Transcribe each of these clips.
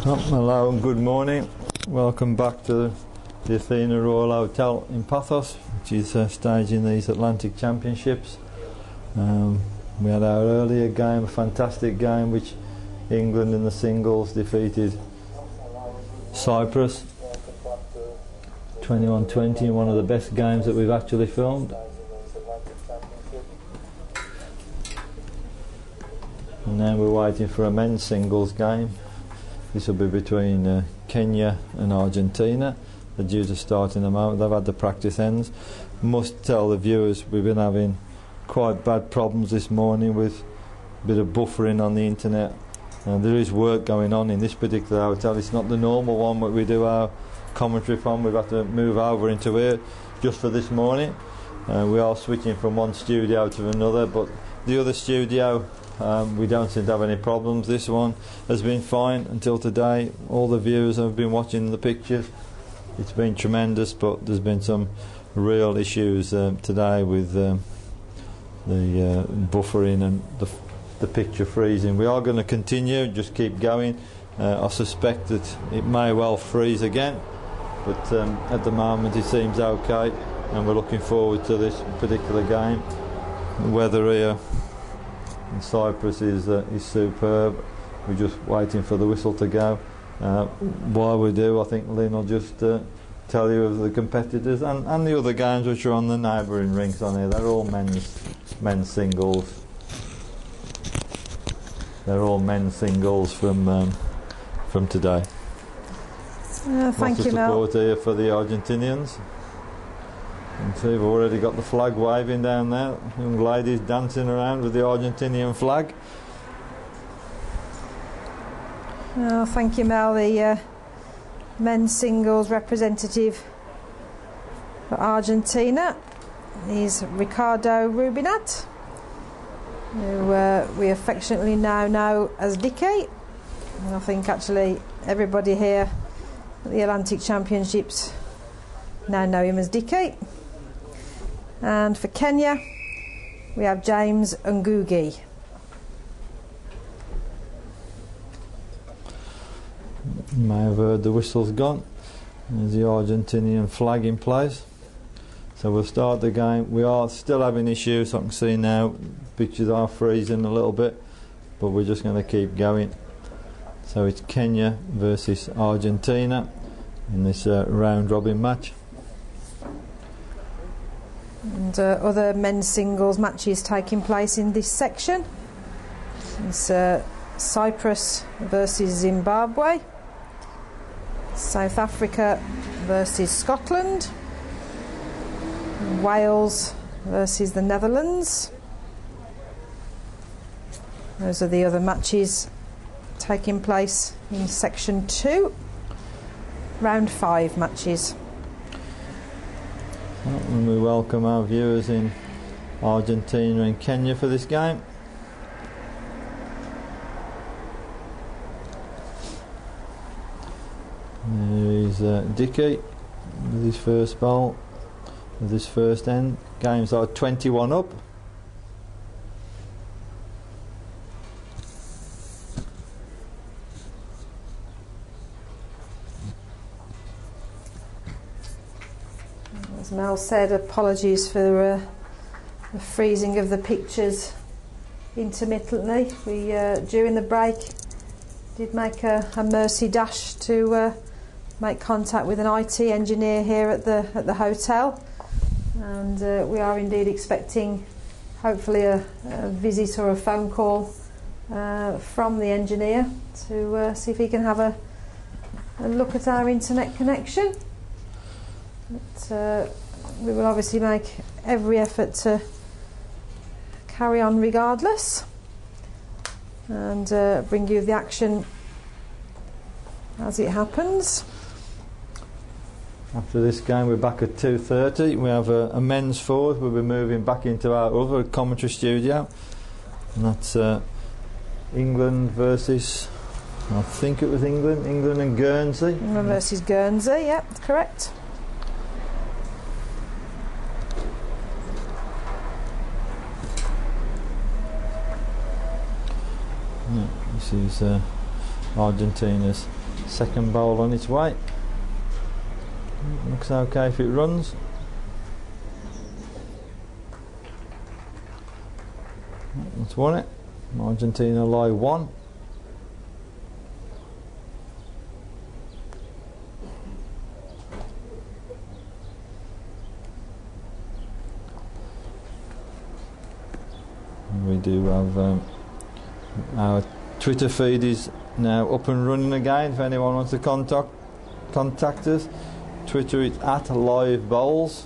Hello and good morning. Welcome back to the Athena Royal Hotel in Pathos, which is staging these Atlantic Championships. We had our earlier game, a fantastic game, which England in the singles defeated Cyprus 21-20 in one of the best games that we've actually filmed. And now we're waiting for a men's singles game. This will be between Kenya and Argentina. They're due to start in a moment. They've had the practice ends. Must tell the viewers we've been having quite bad problems this morning with a bit of buffering on the internet. There is work going on in this particular hotel. It's not the normal one that we do our commentary from. We've had to move over into here just for this morning. We are switching from one studio to another, but the other studio we don't seem to have any problems. This one has been fine until today. All the viewers have been watching the pictures. It's been tremendous, but there's been some real issues today with the buffering and the picture freezing. We are going to continue, just keep going. I suspect that it may well freeze again, but at the moment it seems okay, and we're looking forward to this particular game. The weather here in Cyprus is superb. We're just waiting for the whistle to go. While we do, I think Lynn will just tell you of the competitors and the other games which are on the neighbouring rinks on here. They're all men's singles. They're all men's singles from today. Thank you, Mel. Lots of support here for the Argentinians. You can see we've already got the flag waving down there. Young ladies dancing around with the Argentinian flag. Thank you, Mel. The men's singles representative for Argentina is Ricardo Rubinat, who we affectionately now know as Dicky. And I think actually everybody here at the Atlantic Championships now know him as Dicky. And for Kenya, we have James Ngugi. You may have heard the whistle's gone. There's the Argentinian flag in place. So we'll start the game. We are still having issues. I can see now pictures are freezing a little bit, but we're just going to keep going. So it's Kenya versus Argentina in this round robin match. And other men's singles matches taking place in this section. It's Cyprus versus Zimbabwe, South Africa versus Scotland, Wales versus the Netherlands. Those are the other matches taking place in section 2. Round 5 matches. And we welcome our viewers in Argentina and Kenya for this game. There is Dicky with his first bowl, with his first end. Games are 21 up. As Mel said, apologies for the freezing of the pictures intermittently. We during the break did make a mercy dash to make contact with an IT engineer here at the hotel, and we are indeed expecting hopefully a visit or a phone call from the engineer to see if he can have a look at our internet connection. But we will obviously make every effort to carry on regardless and bring you the action as it happens. After this game we're back at 2:30. We have a men's forward. We'll be moving back into our other commentary studio, and that's England versus, I think it was England and Guernsey. England versus Guernsey, yeah, that's correct. This is Argentina's Second bowl on its way. Looks okay if it runs. That's won it. Argentina lie 1. We do have our Twitter feed is now up and running again. If anyone wants to contact us, Twitter is @livebowls.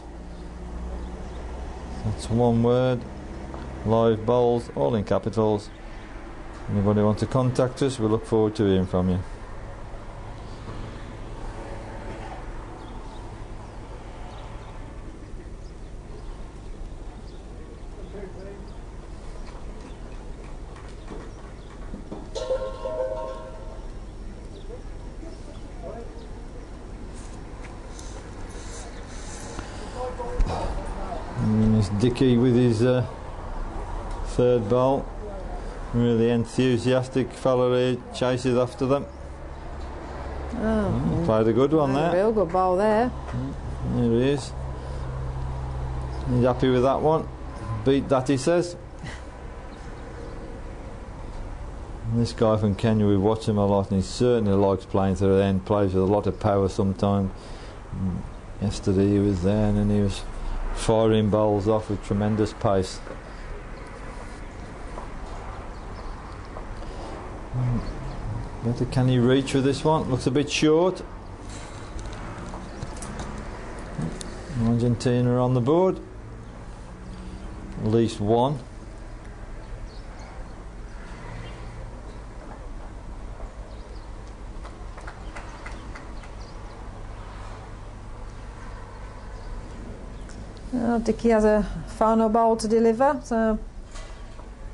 That's one word. Live Bowls, all in capitals. Anybody want to contact us, we look forward to hearing from you. And there's Dickie with his third bowl. Really enthusiastic fella here, chases after them. Played a good one there. A real good bowl there. There he is. He's happy with that one. Beat that, he says. And this guy from Kenya, we watch him a lot, and he certainly likes playing to the end. Plays with a lot of power sometimes. Yesterday he was there, and then he was firing bowls off with tremendous pace. But can he reach with this one? Looks a bit short. Argentina are on the board. At least one. Well, Dickie has a final bowl to deliver, so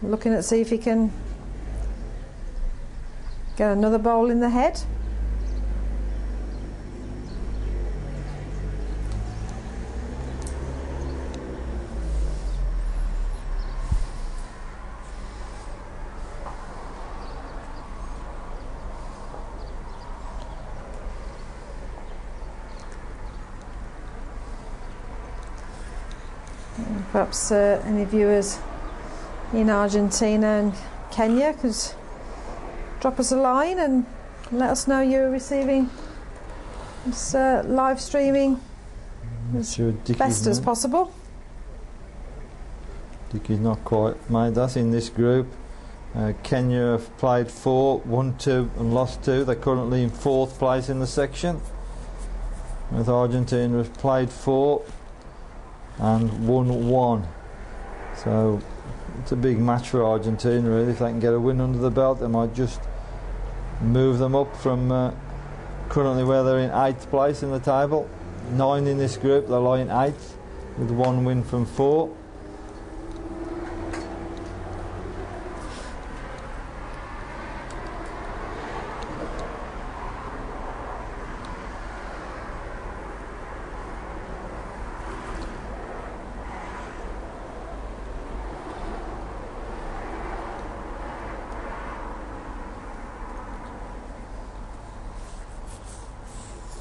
looking at see if he can get another bowl in the head. Perhaps any viewers in Argentina and Kenya could drop us a line and let us know you're receiving this live streaming as best as possible. Dickie's not quite made that in this group. Kenya have played 4, won 2 and lost 2. They're currently in 4th place in the section. With Argentina have played 4 and won 1. So it's a big match for Argentina really. If they can get a win under the belt, they might just move them up from currently where they're in 8th place in the table. 9 in this group, they lie in 8th with 1 win from 4.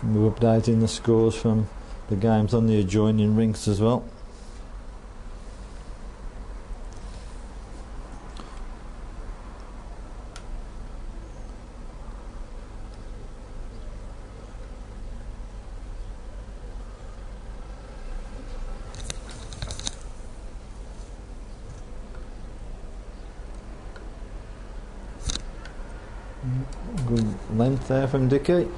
We're updating the scores from the games on the adjoining rinks as well. Good length there from Dickie.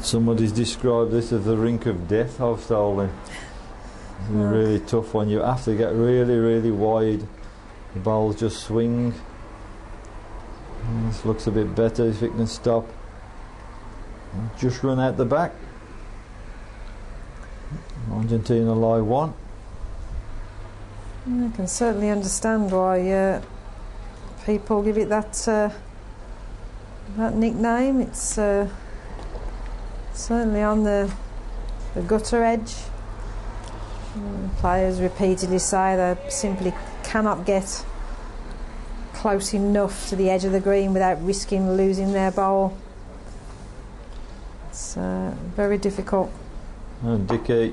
Somebody's described this as the rink of death of Stolen. It's a really tough one. You have to get really, really wide. The bowls just swing. And this looks a bit better if it can stop. Just run out the back. Argentina lie 1. I can certainly understand why people give it that that nickname. It's certainly on the gutter edge. Players repeatedly say they simply cannot get close enough to the edge of the green without risking losing their bowl. It's very difficult. And Dickie.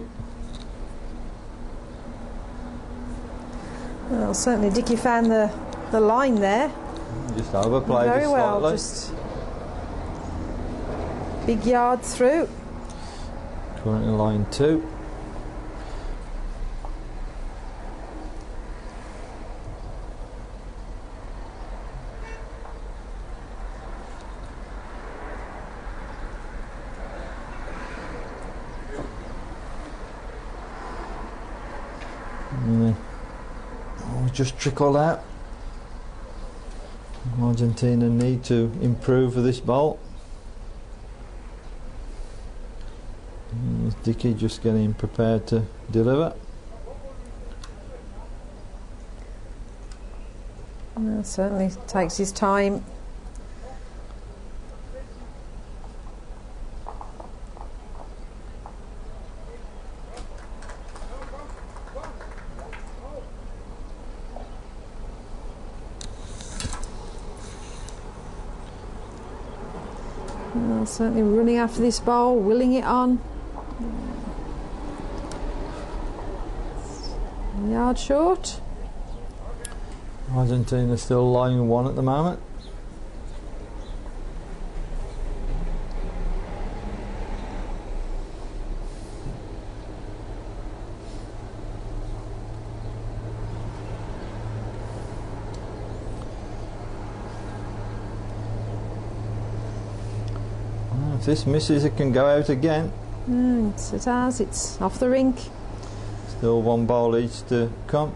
Well, certainly Dickie found the line there. Just overplayed very it well. slightly. Just big yard through. Currently line 2. Just trickle out. Argentina need to improve for this bowl. Dickie just getting prepared to deliver. Certainly takes his time. Certainly running after this bowl, willing it on. Yard short. Argentina still line 1 at the moment. If this misses, it can go out again. It has, it's off the rink. Still 1 bowl each to come.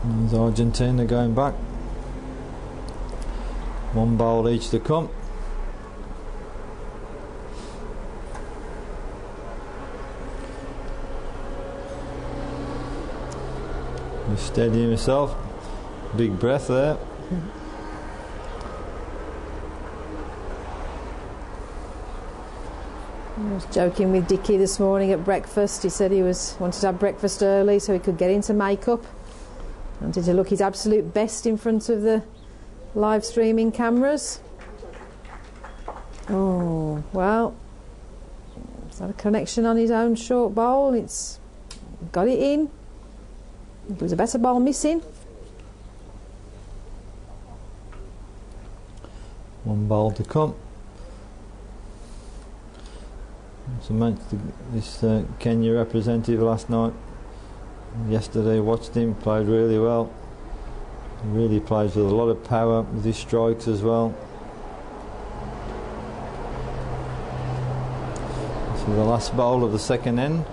There's Argentina going back. 1 bowl each to come. He's steadying himself. Big breath there. I was joking with Dickie this morning at breakfast. He said he wanted to have breakfast early so he could get into makeup. Wanted to look his absolute best in front of the live streaming cameras. Oh, well, is that a connection on his own short bowl? It's got it in. There was a better bowl missing. 1 bowl to come. So this Kenya representative last night. Yesterday watched him, played really well. He really plays with a lot of power with his strikes as well. So the last bowl of the second end.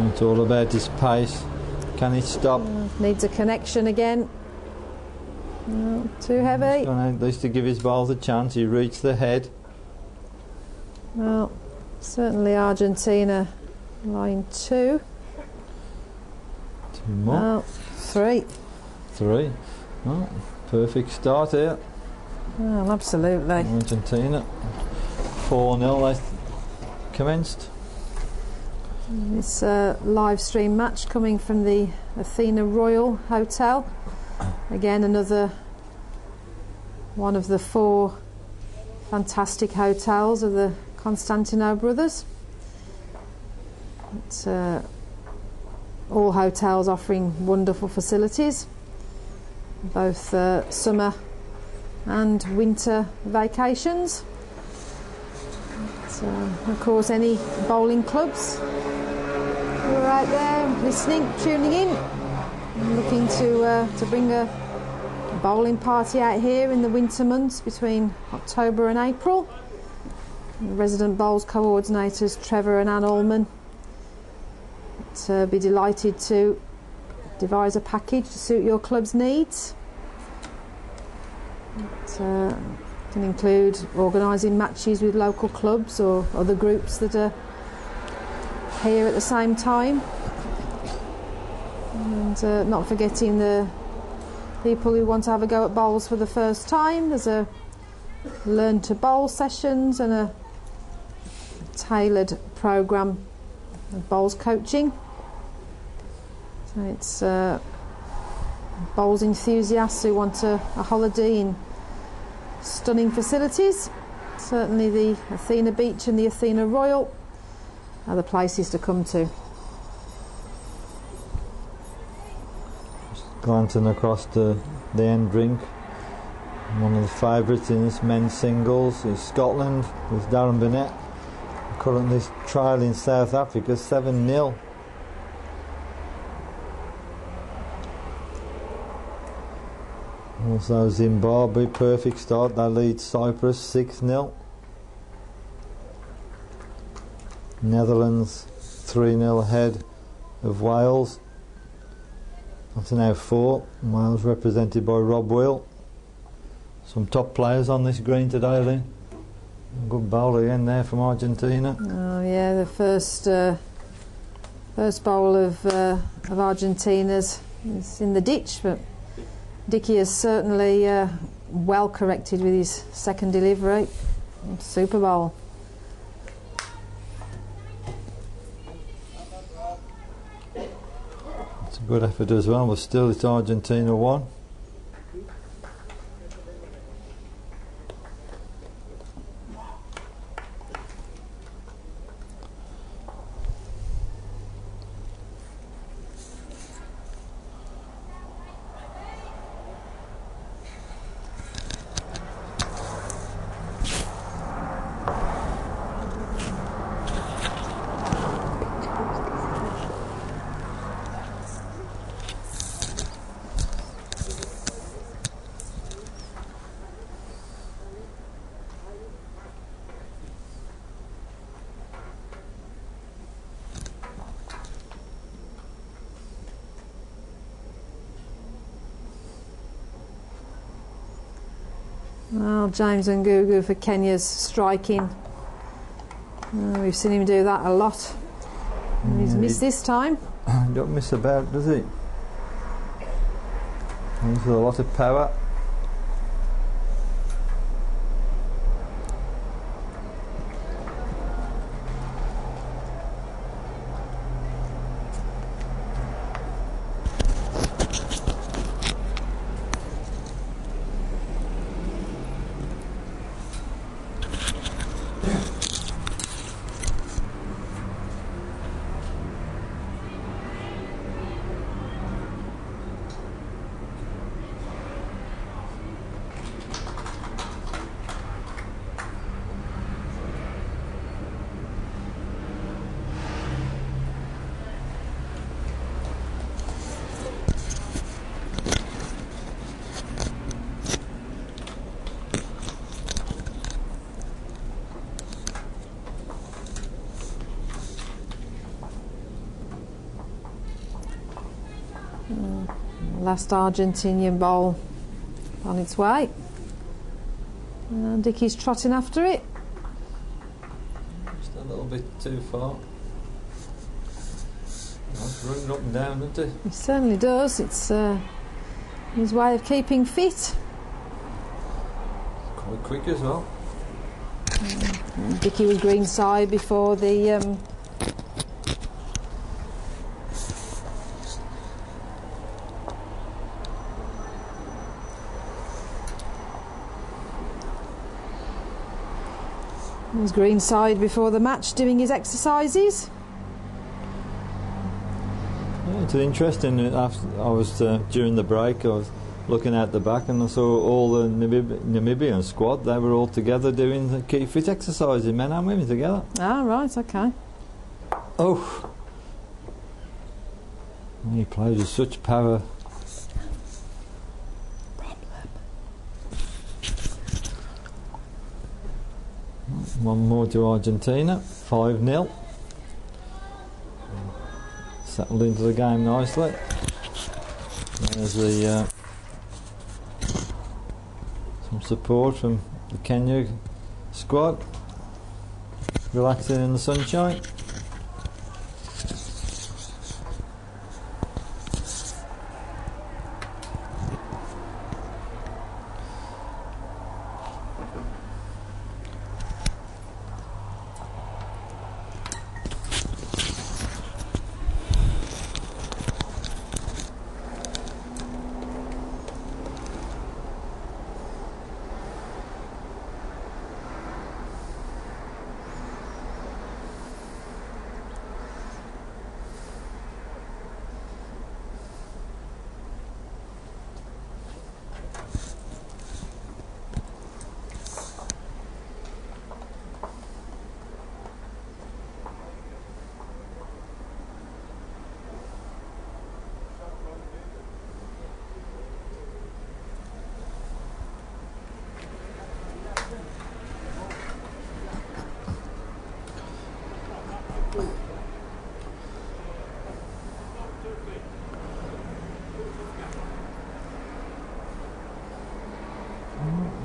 It's all about his pace. Can he stop? Needs a connection again. No, too heavy. At least to give his bowls a chance. He reached the head. Well, certainly Argentina line 2. 2 more. Well, 3. 3. Oh, perfect start here. Well, absolutely. Argentina 4-0 they commenced. This live stream match coming from the Athena Royal Hotel. Again, another one of the 4 fantastic hotels of the Constantino brothers. It's, all hotels offering wonderful facilities, both summer and winter vacations. It's So, of course, any bowling clubs who are out there listening, tuning in, looking to bring a bowling party out here in the winter months between October and April. The resident bowls coordinators Trevor and Anne Allman would be delighted to devise a package to suit your club's needs. It can include organising matches with local clubs or other groups that are here at the same time, and not forgetting the people who want to have a go at bowls for the first time. There's a learn to bowl sessions and a tailored programme of bowls coaching. So it's bowls enthusiasts who want a holiday in stunning facilities. Certainly the Athena Beach and the Athena Royal are the places to come to. Just glancing across the end rink, one of the favourites in this men's singles is Scotland with Darren Burnett, currently trialling South Africa 7-0. Also Zimbabwe, perfect start, they lead Cyprus 6-0. Netherlands 3-0 ahead of Wales. That's now 4. Wales represented by Rob Will. Some top players on this green today, Lynn. Good bowler in there from Argentina. Oh yeah, the first bowl of Argentina's is in the ditch, but Dickie has certainly well corrected with his second delivery. Super bowl. It's a good effort as well, but still it's Argentina 1. Well, James Ngugu for Kenya's striking. We've seen him do that a lot. He's missed this time. Don't miss about, does he? He's with a lot of power. Last Argentinian bowl on its way. Dickie's trotting after it. Just a little bit too far. That's running up and down, isn't it? He certainly does. It's his way of keeping fit. Quite quick as well. Dickie was greenside before the He's greenside before the match doing his exercises. Yeah, it's interesting. After I was during the break, I was looking out the back, and I saw all the Namibian squad. They were all together doing the keep fit exercises, men and women together. Ah, right, okay. Oh, he plays with such power. One more to Argentina, 5-0. Settled into the game nicely. There's the some support from the Kenya squad, relaxing in the sunshine.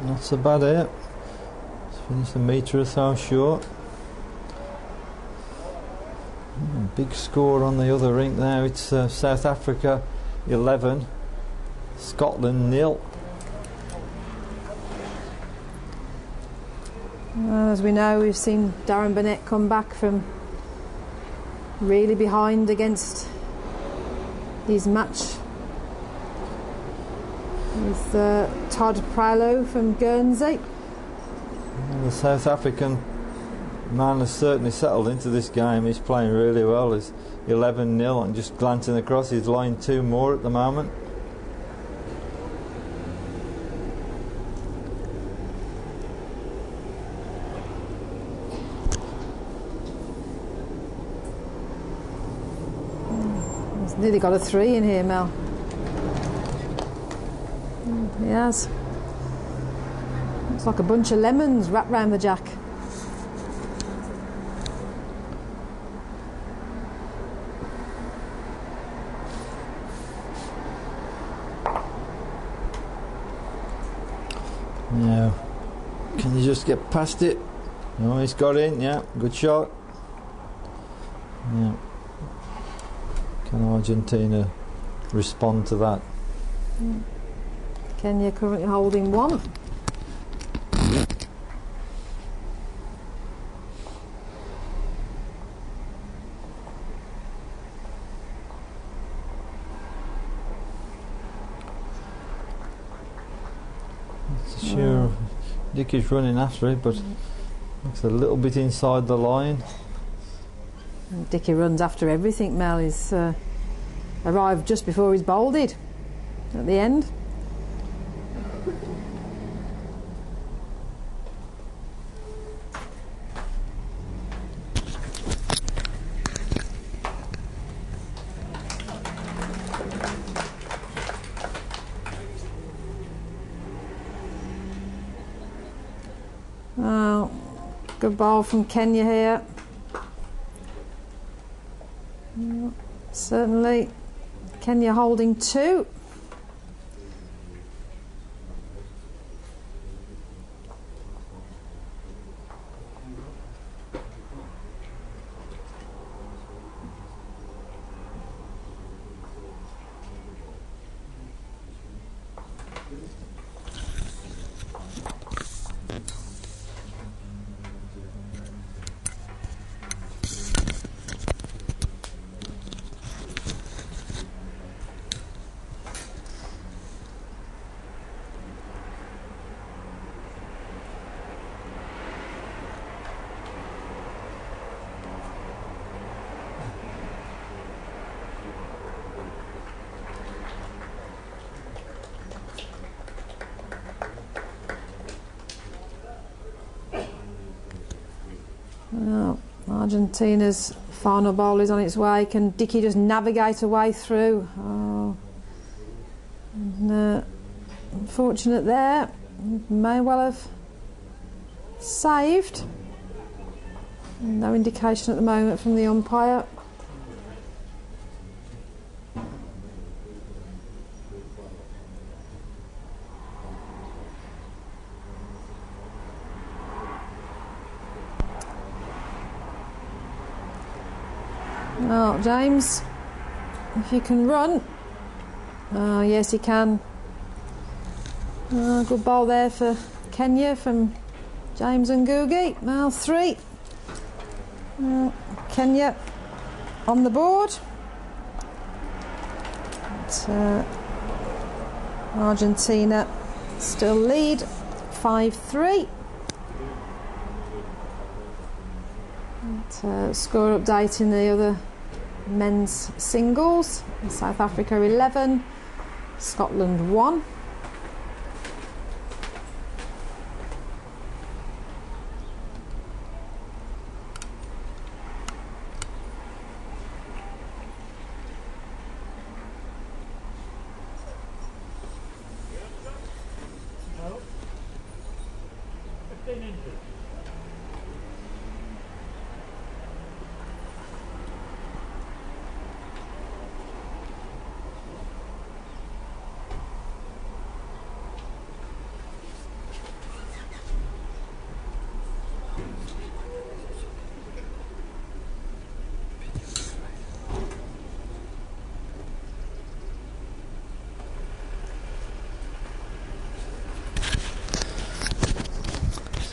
Not so bad here. Let's finish the metre or so short. Big score on the other rink now. It's South Africa 11, Scotland 0. As we know, we've seen Darren Burnett come back from really behind against his match with Todd Pralo from Guernsey. And the South African man has certainly settled into this game. He's playing really well. He's 11-0 and just glancing across, he's line 2 more at the moment. He's nearly got a 3 in here, Mel. He has. Looks like a bunch of lemons wrapped round the jack. Now, can you just get past it? No, he's got in, yeah, good shot. Yeah. Can Argentina respond to that? Kenya currently holding 1. Sure, Dick is running after it, but looks a little bit inside the line. Dickie runs after everything. Mel is arrived just before he's bowled at the end. Oh, good ball from Kenya here. Certainly Kenya holding 2. Argentina's final bowl is on its way. Can Dickey just navigate a way through? Oh. And, unfortunate there. May well have saved. No indication at the moment from the umpire. Oh, James, if you can run. Oh, yes, he can. Oh, good ball there for Kenya from James Ngugi. Now 3. Kenya on the board. But, Argentina still lead 5-3. Score update in the other men's singles. South Africa 11, Scotland 1.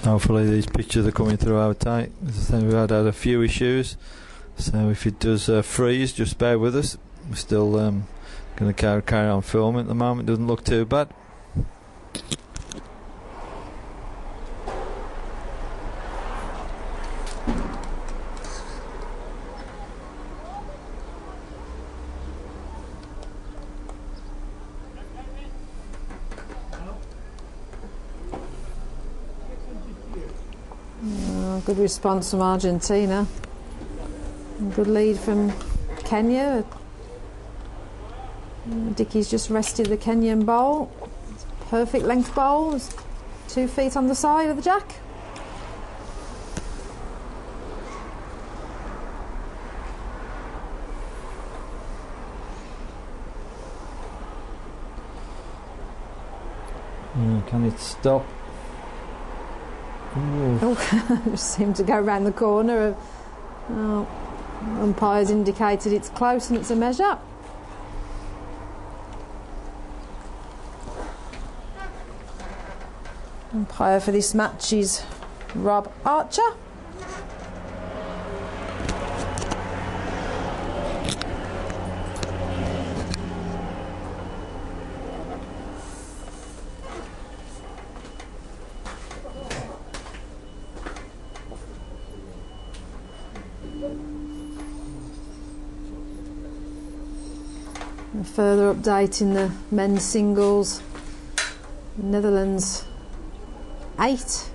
Hopefully these pictures are coming through okay. As I say, we've had a few issues, so if it does freeze, just bear with us. We're still going to carry on filming at the moment. Doesn't look too bad. Good response from Argentina. Good lead from Kenya. Dickey's just rested the Kenyan bowl. Perfect length bowl. 2 feet on the side of the jack. Can it stop? Oh, just seemed to go round the corner. Umpires indicated it's close and it's a measure. Umpire for this match is Rob Archer. A further update in the men's singles. Netherlands 8,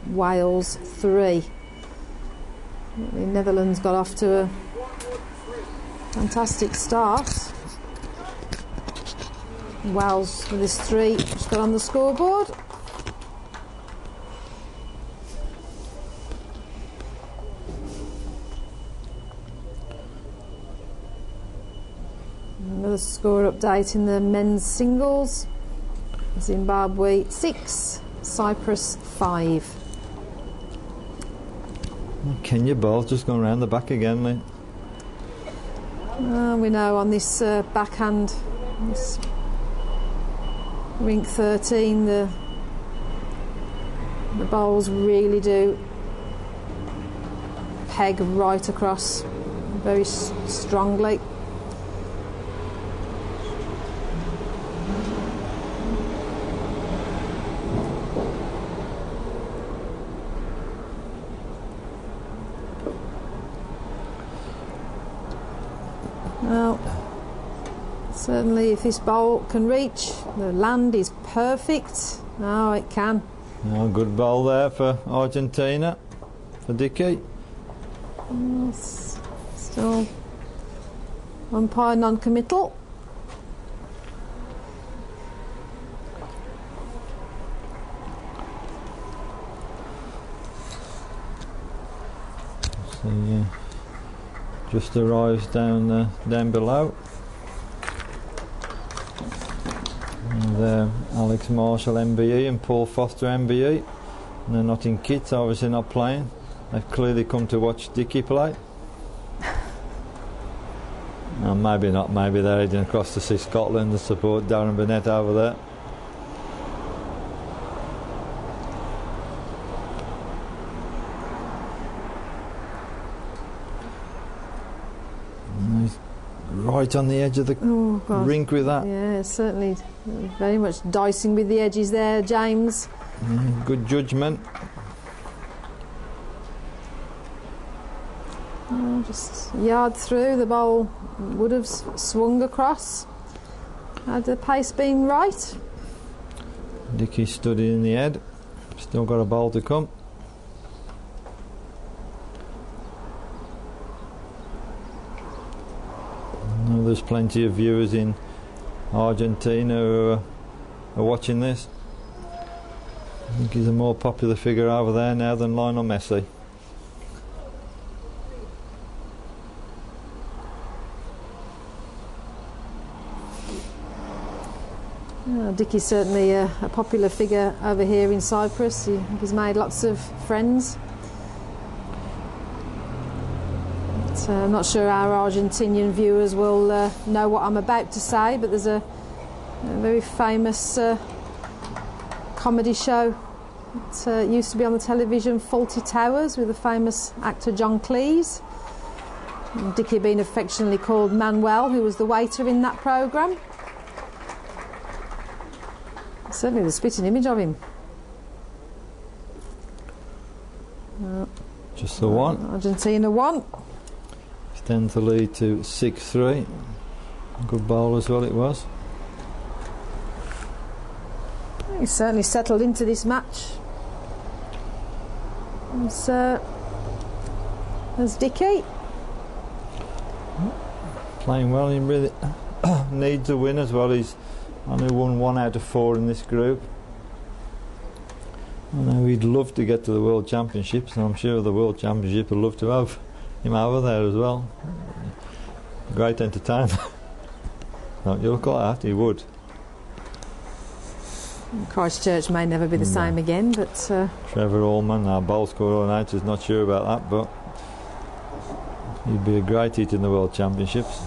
Wales 3. The Netherlands got off to a fantastic start. Wales with this 3 just got on the scoreboard. Another score update in the men's singles. Zimbabwe 6, Cyprus 5. Kenya ball's just gone round the back again, mate. We know on this backhand, this rink 13, the bowls really do peg right across very strongly. Well, certainly if this bowl can reach, the land is perfect. Oh, it can. Oh, good bowl there for Argentina, for Dickey. Still umpire non-committal. So just arrives down below. And Alex Marshall MBE and Paul Foster MBE. And they're not in kits, obviously not playing. They've clearly come to watch Dickie play. And maybe not, maybe they're heading across to see Scotland to support Darren Burnett over there. And he's right on the edge of the rink with that. Yeah, certainly. Very much dicing with the edges there, James. Good judgment. Just yard through, the ball would have swung across had the pace been right. Dickie stood in the head, still got a ball to come. Now there's plenty of viewers in Argentina who are watching this. I think he's a more popular figure over there now than Lionel Messi. Dickie's certainly a popular figure over here in Cyprus. He's made lots of friends. But, I'm not sure our Argentinian viewers will know what I'm about to say, but there's a very famous comedy show that used to be on the television, Fawlty Towers, with the famous actor John Cleese. And Dickie being affectionately called Manuel, who was the waiter in that programme. Certainly the spitting image of him. Just the one. Argentina won. Extends the lead to 6-3. Good bowl as well it was. He's certainly settled into this match. As Dickie. Playing well, he really needs a win as well. He's only won 1 out of 4 in this group. I know he'd love to get to the World Championships, and I'm sure the World Championship would love to have him over there as well. Great entertainment. Don't you look like that? He would. Christchurch may never be the same again, but... Trevor Allman, our bowl scorer on 8, is not sure about that, but he'd be a great hit in the World Championships.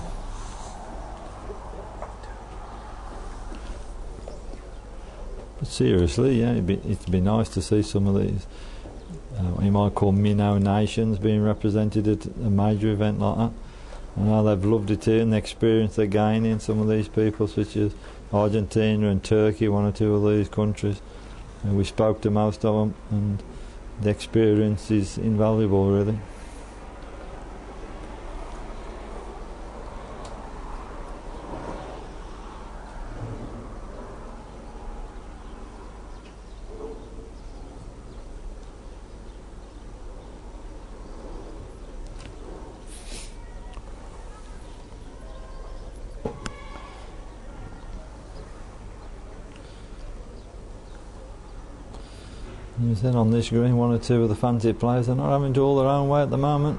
But seriously, yeah, it'd be nice to see some of these, what you might call minnow nations, being represented at a major event like that. I know they've loved it here, and the experience they're gaining, some of these people, such as Argentina and Turkey, 1 or 2 of these countries. And we spoke to most of them, and the experience is invaluable, really. You said on this green, 1 or 2 of the fancy players are not having to all their own way at the moment.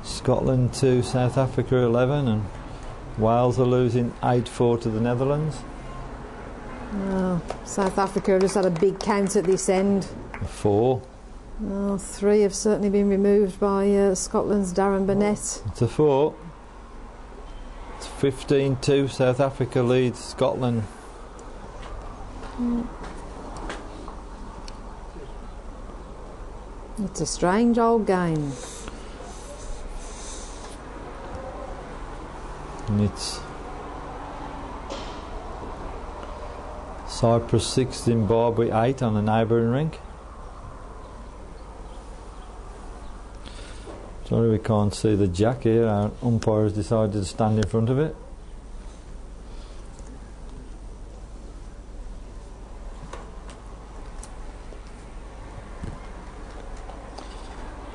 Scotland 2, South Africa 11, and Wales are losing 8-4 to the Netherlands. South Africa just had a big count at this end. 4. 3 have certainly been removed by Scotland's Darren Burnett. It's a 4. It's 15-2, South Africa leads Scotland. It's a strange old game. And it's Cyprus 6, Zimbabwe 8 on the neighbouring rink. Sorry we can't see the jack here. Our umpire has decided to stand in front of it.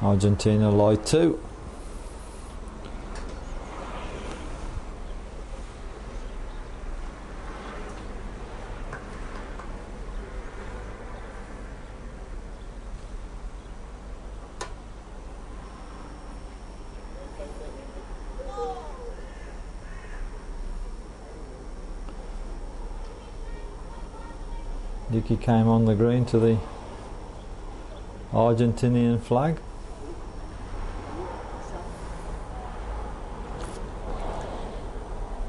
Argentina lie 2. Dicky came on the green to the Argentinian flag.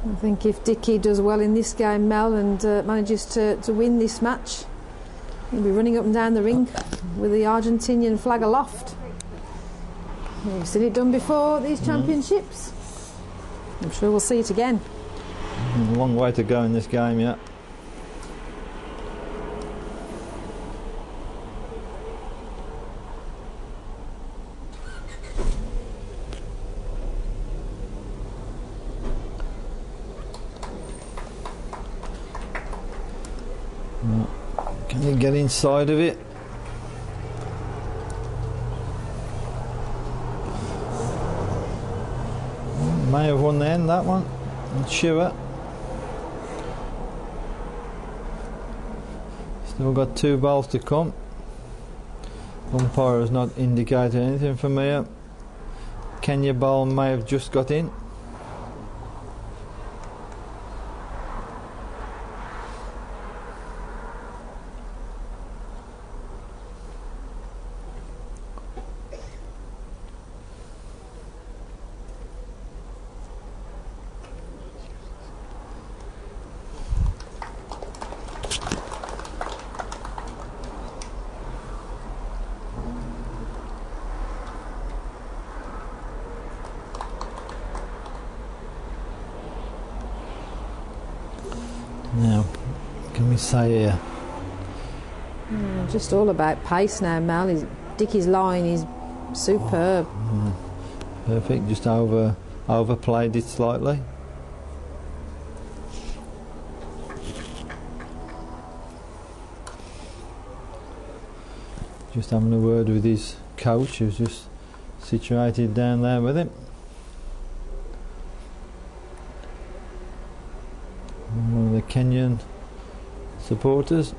I think if Dicky does well in this game, Mel, and manages to win this match, he'll be running up and down the ring with the Argentinian flag aloft. We've seen it done before at these championships. I'm sure we'll see it again. A long way to go in this game yet. Can you get inside of it? May have won the end, that one. Not sure. Still got 2 balls to come. Umpire has not indicated anything for me. Kenya ball may have just got in. Now, can we say here? Just all about pace now, Mel. Dicky's line is superb. Perfect, just overplayed it slightly. Just having a word with his coach, who's just situated down there with him. One of the Kenyan supporters.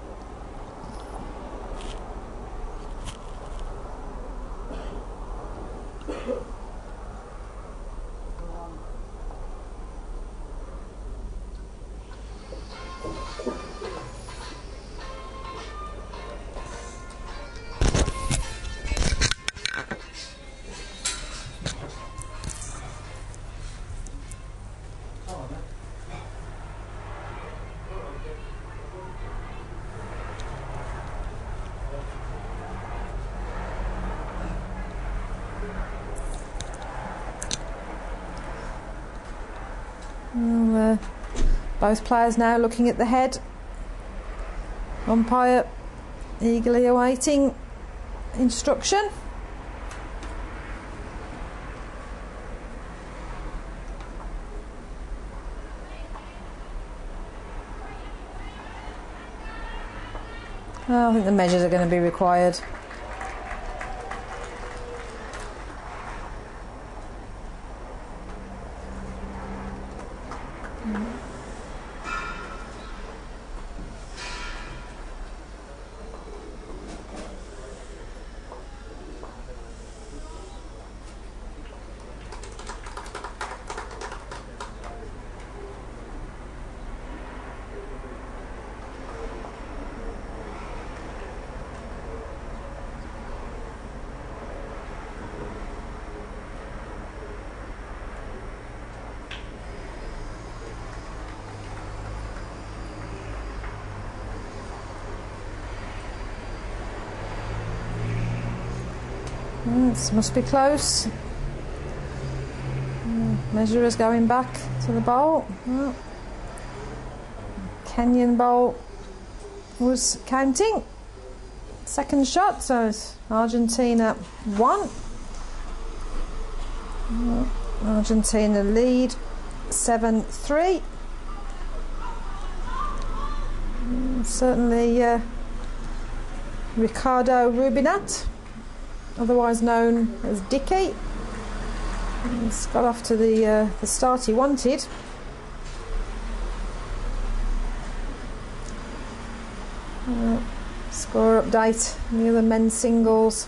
Both players now looking at the head. Umpire eagerly awaiting instruction. I think the measures are going to be required. This must be close. Measurer's going back to the bowl. Kenyan bowl was counting. Second shot, so it's Argentina 1. Argentina lead 7-3. Certainly Ricardo Rubinat otherwise known as Dicky. He's got off to the start he wanted. Score update in the other men's singles.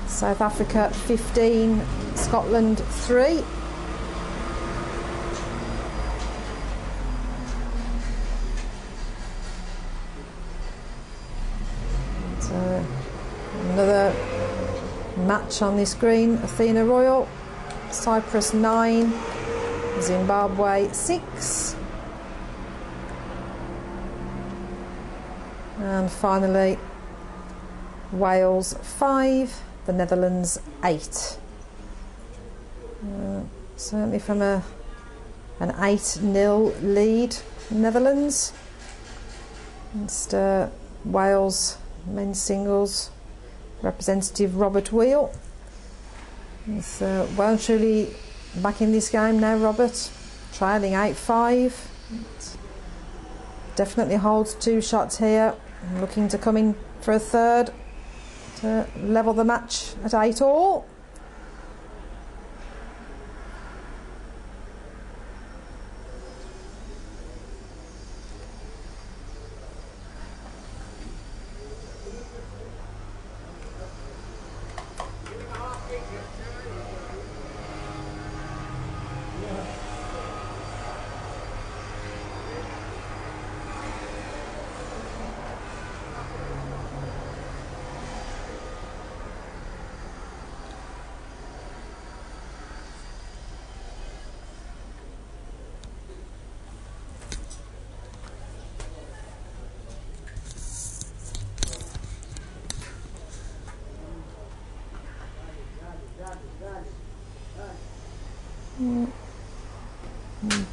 South Africa 15, Scotland 3. So another match on this screen. Athena Royal, Cyprus 9, Zimbabwe 6. And finally, Wales 5, the Netherlands 8. Certainly from an 8-0 lead, Netherlands. Against Wales men's singles representative Robert Wheel. He's well and truly back in this game now, Robert. Trailing 8-5. Definitely holds 2 shots here. Looking to come in for a third to level the match at 8-all.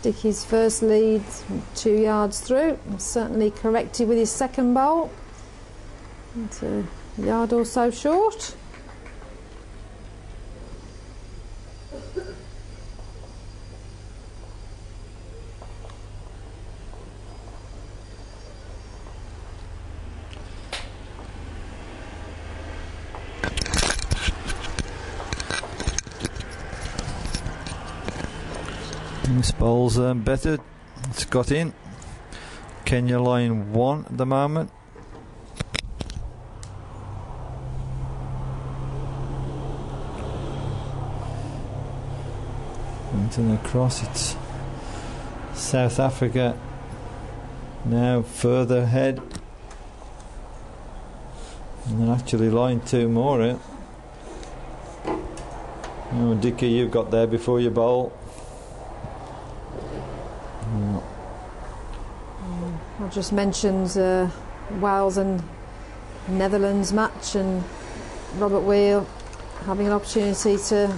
Dickie's first lead 2 yards through, certainly corrected with his second bowl. It's a yard or so short. This bowl's better. It's got in. Kenya line 1 at the moment. And across, it's South Africa now further ahead. And then actually line 2 more out. Oh, Dickie, you've got there before you bowl. I just mentioned Wales and Netherlands match, and Robert Wheel having an opportunity to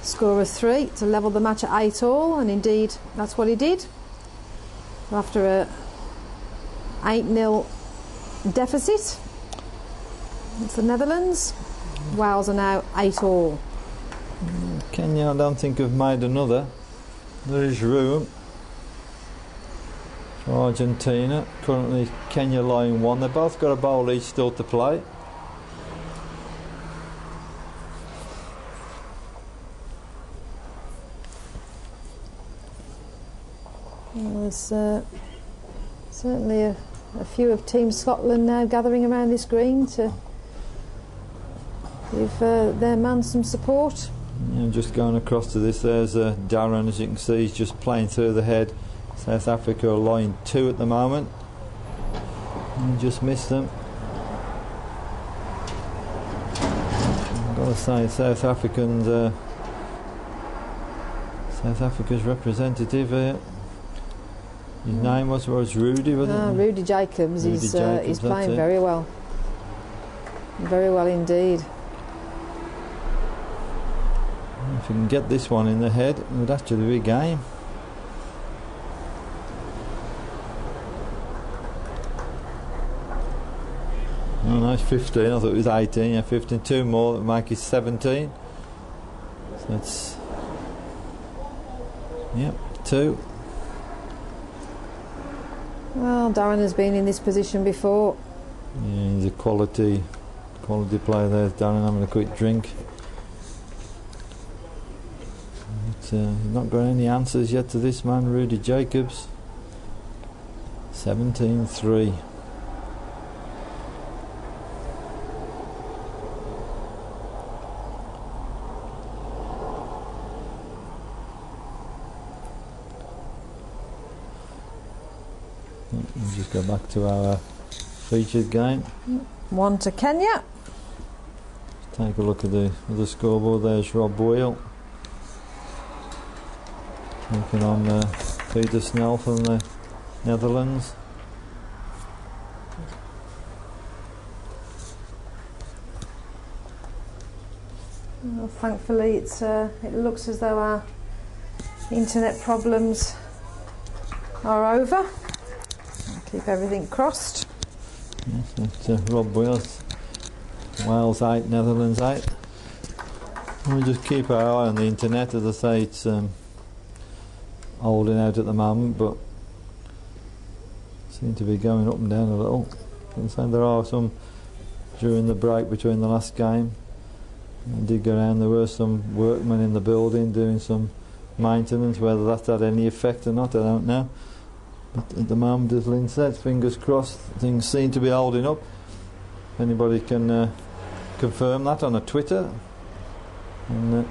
score a 3 to level the match at 8-all, and indeed that's what he did. After a 8-0 deficit, it's the Netherlands. Wales are now 8-all. Kenya, I don't think have made another. There is room for Argentina. Currently Kenya line 1. They've both got a bowl each still to play. Well, there's certainly a few of Team Scotland now gathering around this green to give their man some support. Yeah, just going across to this, there's Darren, as you can see, he's just playing through the head. South Africa are line 2 at the moment. And just missed them. I've got to say, South Africa's representative here. His name was Rudy, wasn't it? Rudy Jacobs. He's playing very well. Very well indeed. If you can get this one in the head, it would actually be a game. Oh, nice 15. I thought it was 18. Yeah, 15. 2 more that make it 17. So that's 2. Well, Darren has been in this position before. Yeah, he's a quality Quality player there, Darren, having a quick drink. He's not got any answers yet to this man, Rudy Jacobs. 17-3. We'll just go back to our featured game. 1 to Kenya. Take a look at the scoreboard. There's Rob Boyle taking on Peter Snell from the Netherlands. Well, thankfully it looks as though our internet problems are over. I'll keep everything crossed. Yes, that's Rob Boyle. Wales 8, Netherlands 8. We'll just keep our eye on the internet. As I say, it's holding out at the moment, but seem to be going up and down a little. And so there are some during the break between the last game. I did go around, there were some workmen in the building doing some maintenance. Whether that's had any effect or not, I don't know. But at the moment, as Lynn said, fingers crossed, things seem to be holding up. If anybody can confirm that on a Twitter, and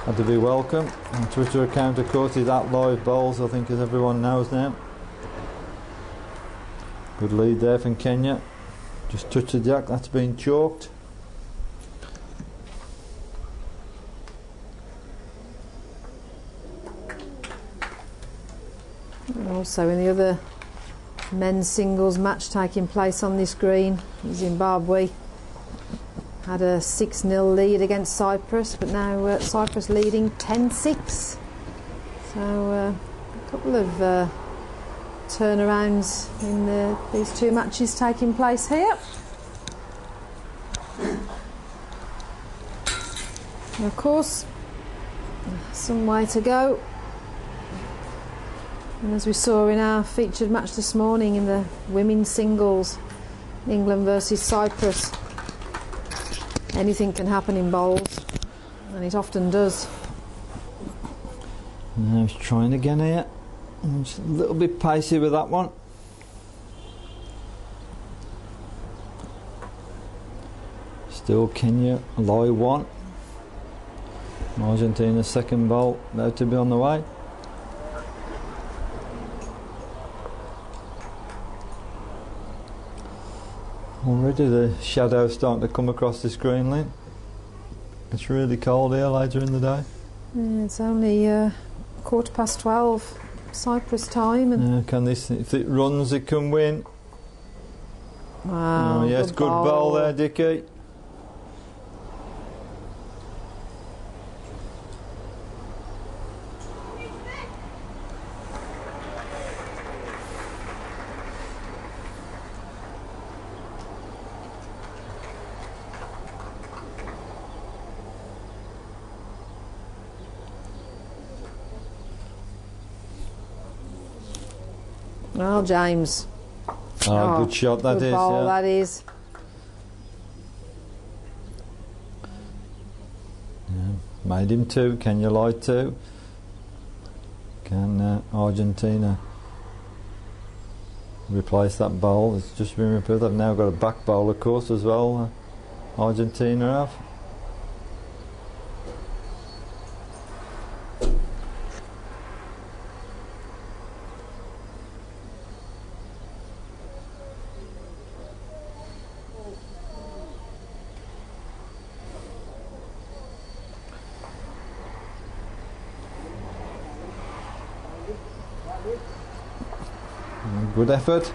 had to be welcome. And Twitter account, of course, is @LiveBowls, I think, as everyone knows now. Good lead there from Kenya. Just touch the jack, that's been chalked. And also in the other men's singles match taking place on this green, Zimbabwe had a 6-0 lead against Cyprus, but now Cyprus leading 10-6. So a couple of turnarounds in these two matches taking place here. And of course, some way to go. And as we saw in our featured match this morning in the women's singles, England versus Cyprus, anything can happen in bowls, and it often does. Now he's trying again here. Just a little bit pacey with that one. Still Kenya, lie 1. Argentina's second bowl about to be on the way. Already the shadows starting to come across the screen, Lynn. It's really cold here later in the day. Yeah, it's only 12:15 Cyprus time. And can this, if it runs, it can win. Wow, yes, good bowl there, Dickie. Well, James. Good shot that good is. Ball, yeah. that is. Yeah, made him 2. Kenya lie 2. Can Argentina replace that bowl? It's just been repeated. They've now got a back bowl, of course, as well. Argentina have. Good effort.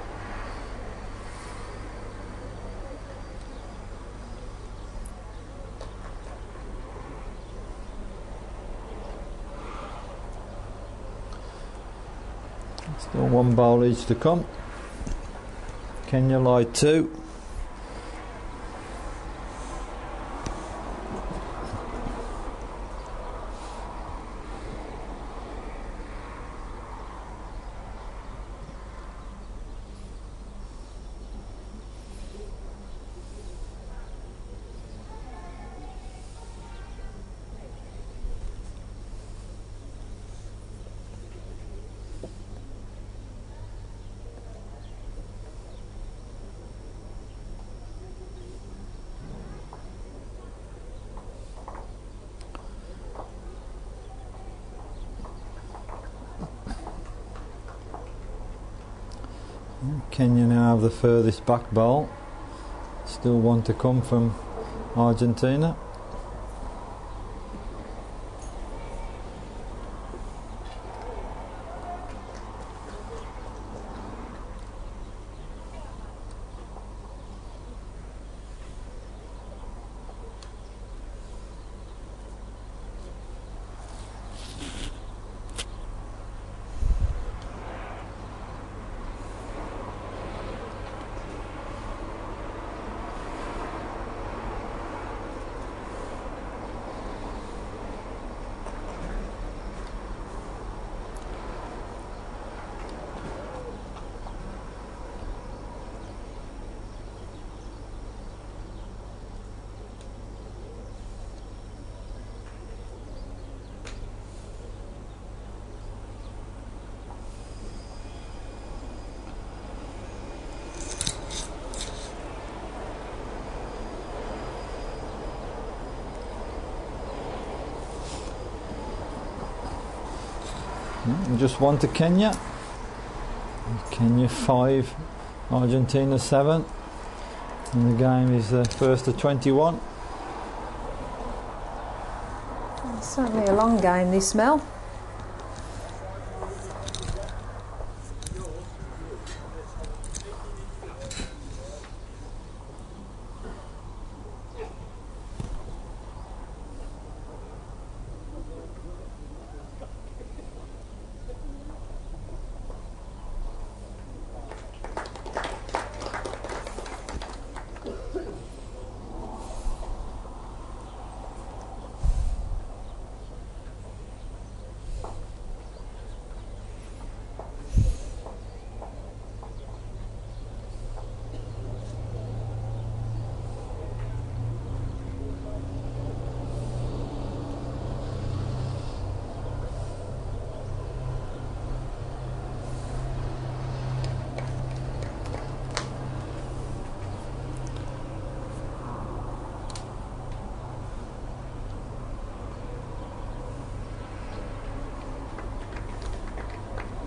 Still 1 bowl each to come. Kenya lie 2. Kenya now have the furthest back bowl. Still one to come from Argentina. Just one to Kenya. Kenya 5, Argentina 7. And the game is first to 21. It's certainly a long game, this, Mel.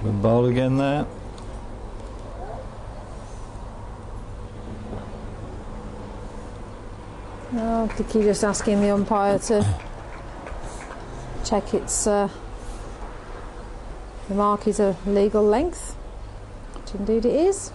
Good bowl again there. Oh, Dicky just asking the umpire to check it's the mark is a legal length, which indeed it is.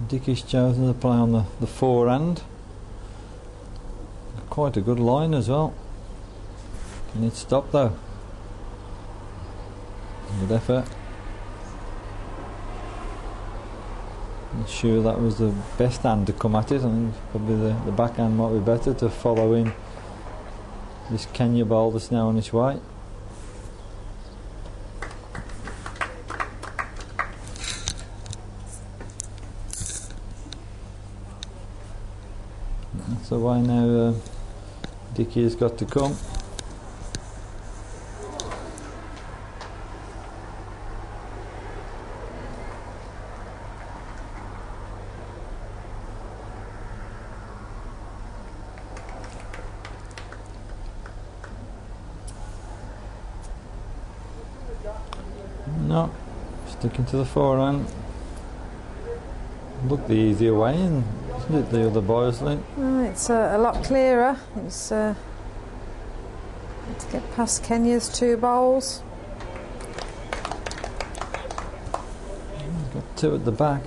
Dickie's chosen to play on the forehand. Quite a good line as well. Can it stop though? Good effort. Not sure that was the best hand to come at it. I think probably the backhand might be better to follow in this Kenya ball that's now on its way. That's the way now Dickie has got to come. No, sticking to the forehand. Look the easier way in, isn't it, the other boys link? It's a lot clearer. It's to get past Kenya's two bowls. Got two at the back.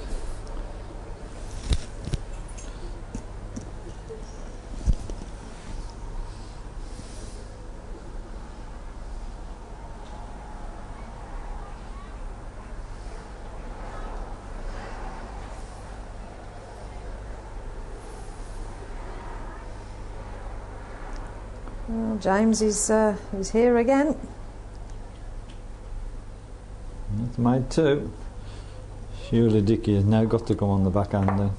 Well, James is here again. It's made two. Surely Dickie has now got to come on the backhand then.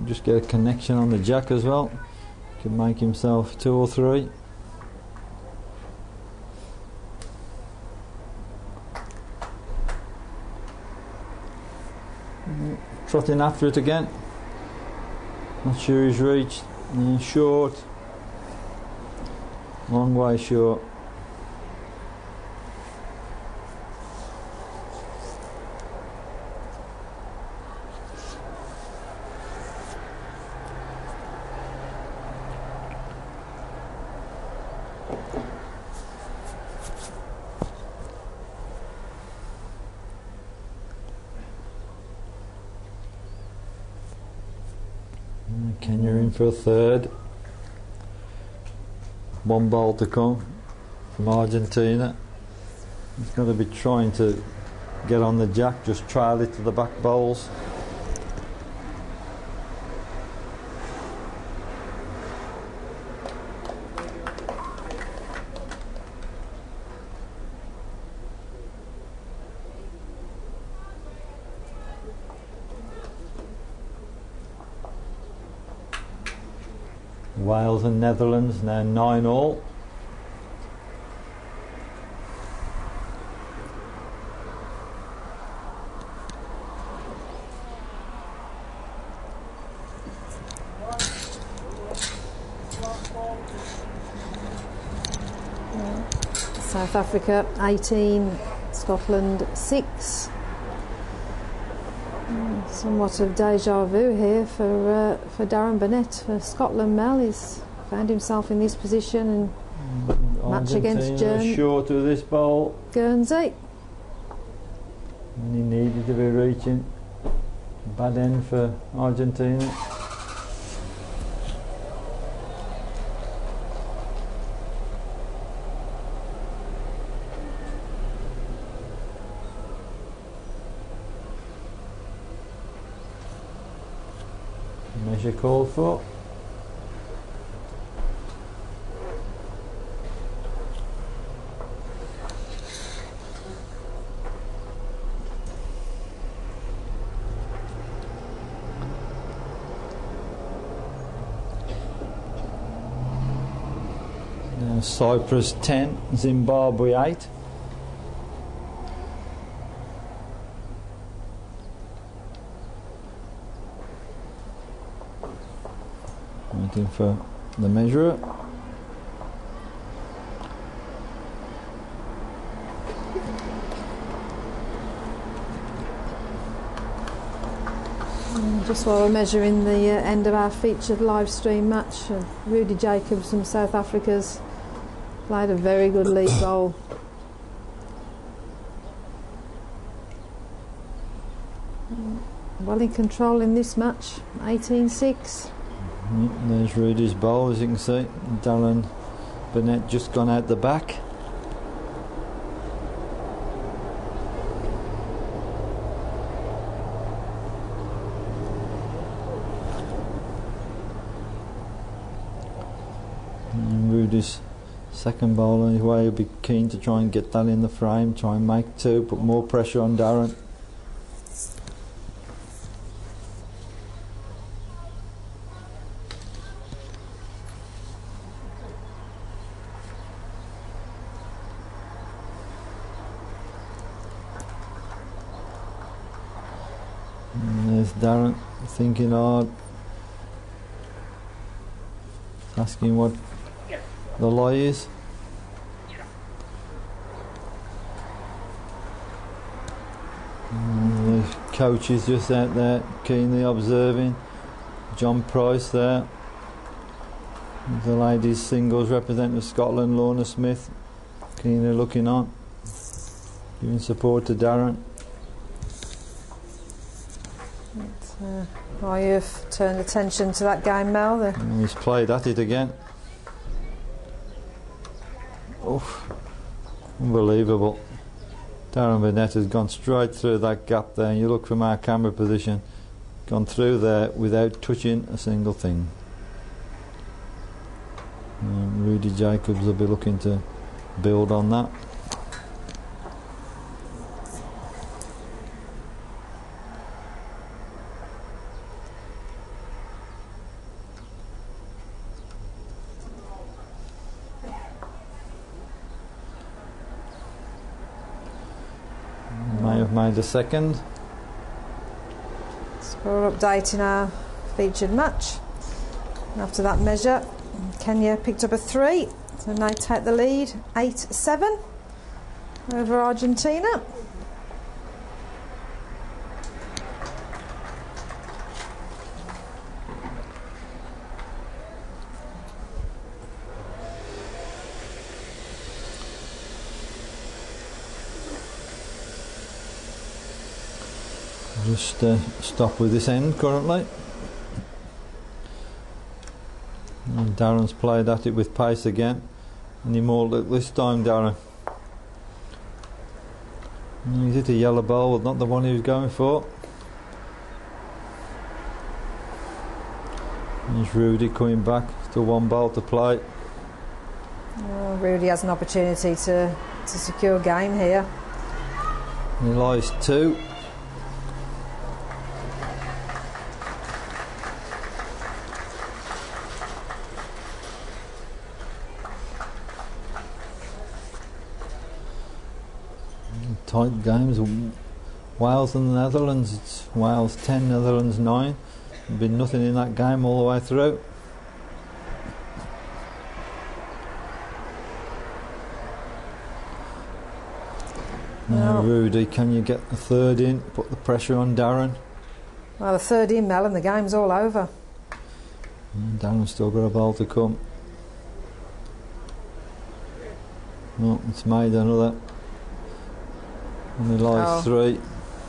Just get a connection on the jack as well. Can make himself 2 or 3. Trotting after it again. Not sure he's reached. Short. Long way short. Kenya in for a third. One bowl to come from Argentina. He's going to be trying to get on the jack, just trail it to the back bowls. Wales and Netherlands now 9-all. South Africa 18, Scotland 6. Somewhat of deja vu here for Darren Burnett. For Scotland, Mel, he's found himself in this position and match against short of this bowl. Guernsey. And he needed to be reaching. Bad end for Argentina. Measure called for. Now Cyprus 10, Zimbabwe 8. Waiting for the measurer. Just while we're measuring the end of our featured live stream match, Rudy Jacobs from South Africa's played a very good lead bowl. Well in control in this match, 18-6. There's Rudy's bowl, as you can see. Darren Burnett just gone out the back. And Rudy's second bowl on his way. He'll be keen to try and get that in the frame, try and make two, put more pressure on Darren. There's Darren thinking hard, asking what the lie is. And the coach is just out there keenly observing. John Price there, the ladies singles representative of Scotland, Lorna Smith, keenly looking on, giving support to Darren. Why you've turned attention to that game, Mel? And he's played at it again. Oh, unbelievable. Darren Burnett has gone straight through that gap there, and you look from our camera position, gone through there without touching a single thing. Rudy Jacobs will be looking to build on that. May have made a second. Score update in our featured match. And after that measure, Kenya picked up a 3, so now take the lead 8-7 over Argentina. Just stop with this end currently. And Darren's played at it with pace again. Any more luck this time, Darren? He's hit a yellow ball, not the one he was going for. There's Rudy coming back, still 1 ball to play. Oh, Rudy has an opportunity to secure game here. He lies 2. Tight games. Wales and the Netherlands. It's Wales 10, Netherlands 9. There's been nothing in that game all the way through. Now Rudy, can you get the 3rd in? Put the pressure on Darren. Well, the 3rd in, Mel, and the game's all over. And Darren's still got a ball to come. Oh, it's made another. Only lies 3.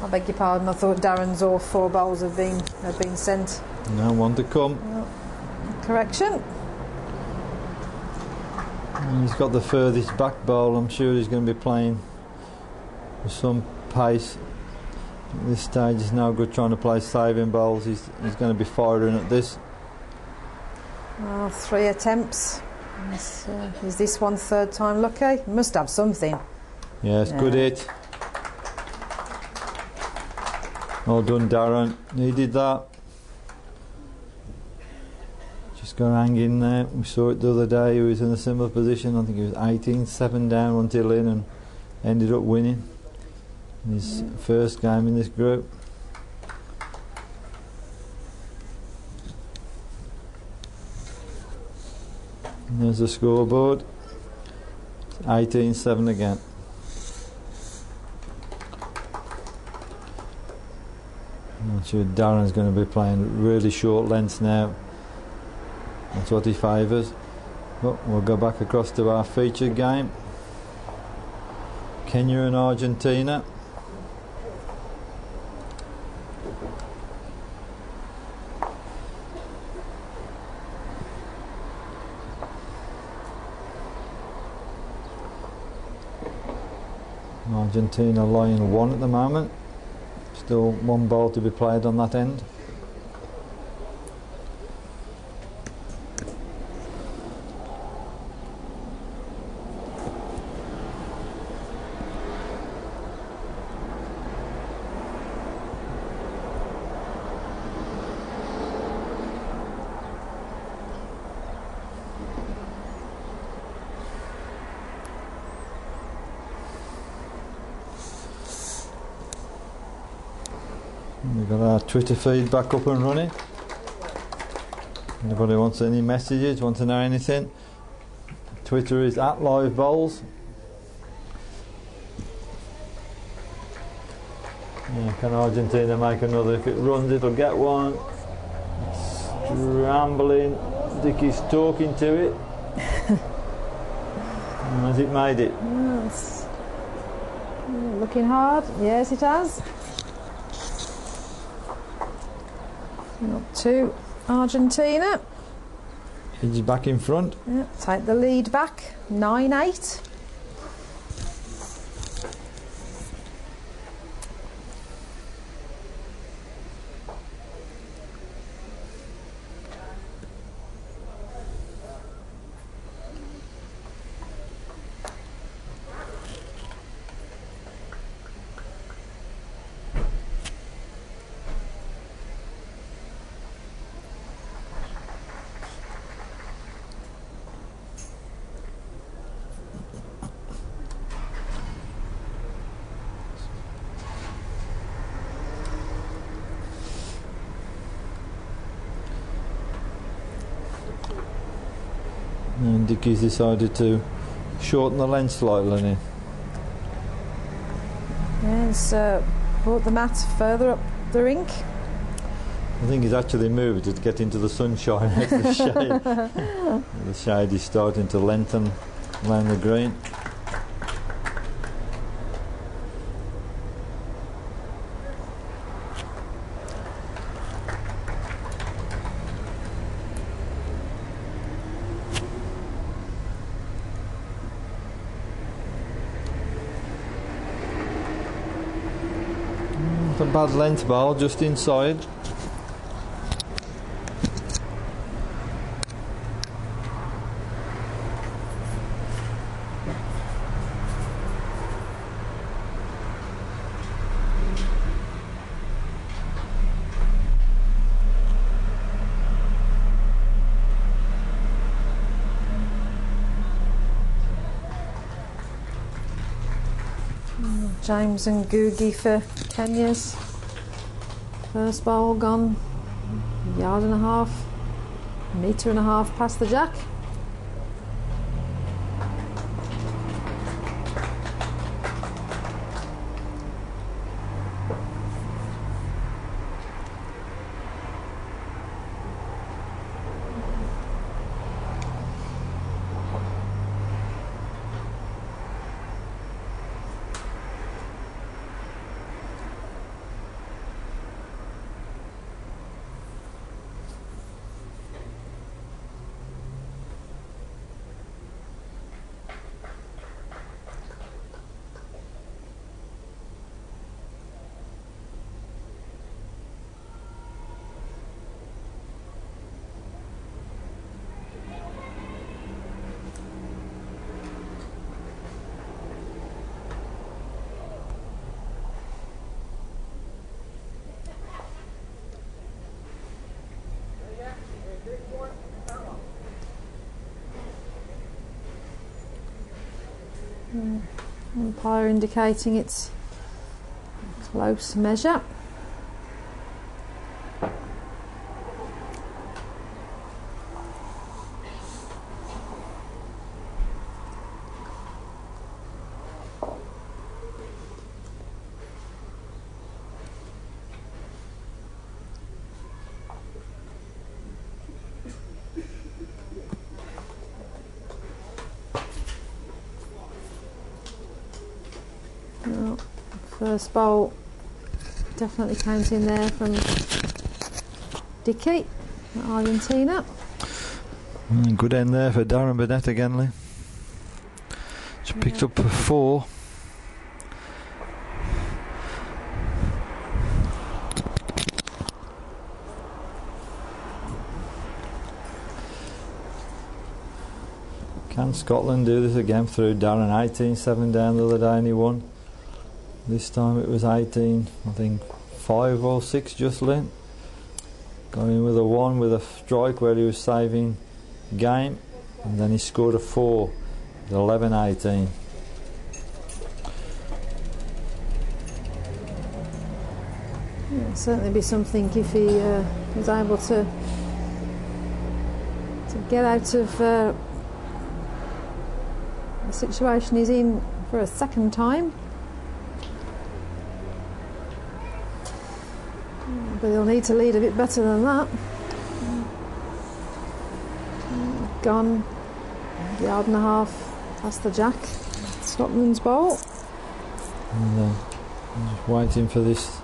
I beg your pardon. I thought Darren's all 4 bowls have been sent. Now 1 to come. Well, correction. And he's got the furthest back bowl. I'm sure he's going to be playing with some pace. At this stage, he's now good trying to play saving bowls. He's going to be firing at this. Well, 3 attempts. Is this one 3rd time lucky? Must have something. Yes, good hit. Well done, Darren. Needed that. Just got to hang in there. We saw it the other day. He was in a similar position. I think he was 18-7 down until in and ended up winning his first game in this group. And there's the scoreboard. It's 18-7 again. I'm sure Darren's going to be playing really short lengths now. That's what he favours. But we'll go back across to our featured game. Kenya and Argentina. Argentina lying 1 at the moment. Still 1 ball to be played on that end. We've got our Twitter feed back up and running. Anybody wants any messages, want to know anything? Twitter is @LiveBowls. Yeah, can Argentina make another? If it runs, it'll get one. It's rambling. Dickie's talking to it. Has it made it? Yes. Looking hard. Yes, it has. Up to Argentina. He's back in front. Yeah, take the lead back, 9-8. And Dickie's decided to shorten the length slightly now. Yeah, he's brought the mat further up the rink. I think he's actually moved to get into the sunshine out of the shade. The shade is starting to lengthen around the green. A bad length ball just inside. James and Googie for Kenya's first bowl gone a yard and a half, metre and a half past the jack. Umpire indicating it's a close measure. Well, first bowl definitely counting there from Dickie, Argentina. Good end there for Darren Burnett again, Lee. Just picked up 4. Can Scotland do this again? Through Darren 18-7 down the other day and he won. This time it was 18, I think 5 or 6 just lent. Got in with a 1 with a strike where he was saving game, and then he scored a 4 at 11-18. Yeah, certainly be something if he was able to get out of the situation he's in for a second time. But he'll need to lead a bit better than that. Gone a yard and a half past the jack. Scotland's bowl. And just waiting for this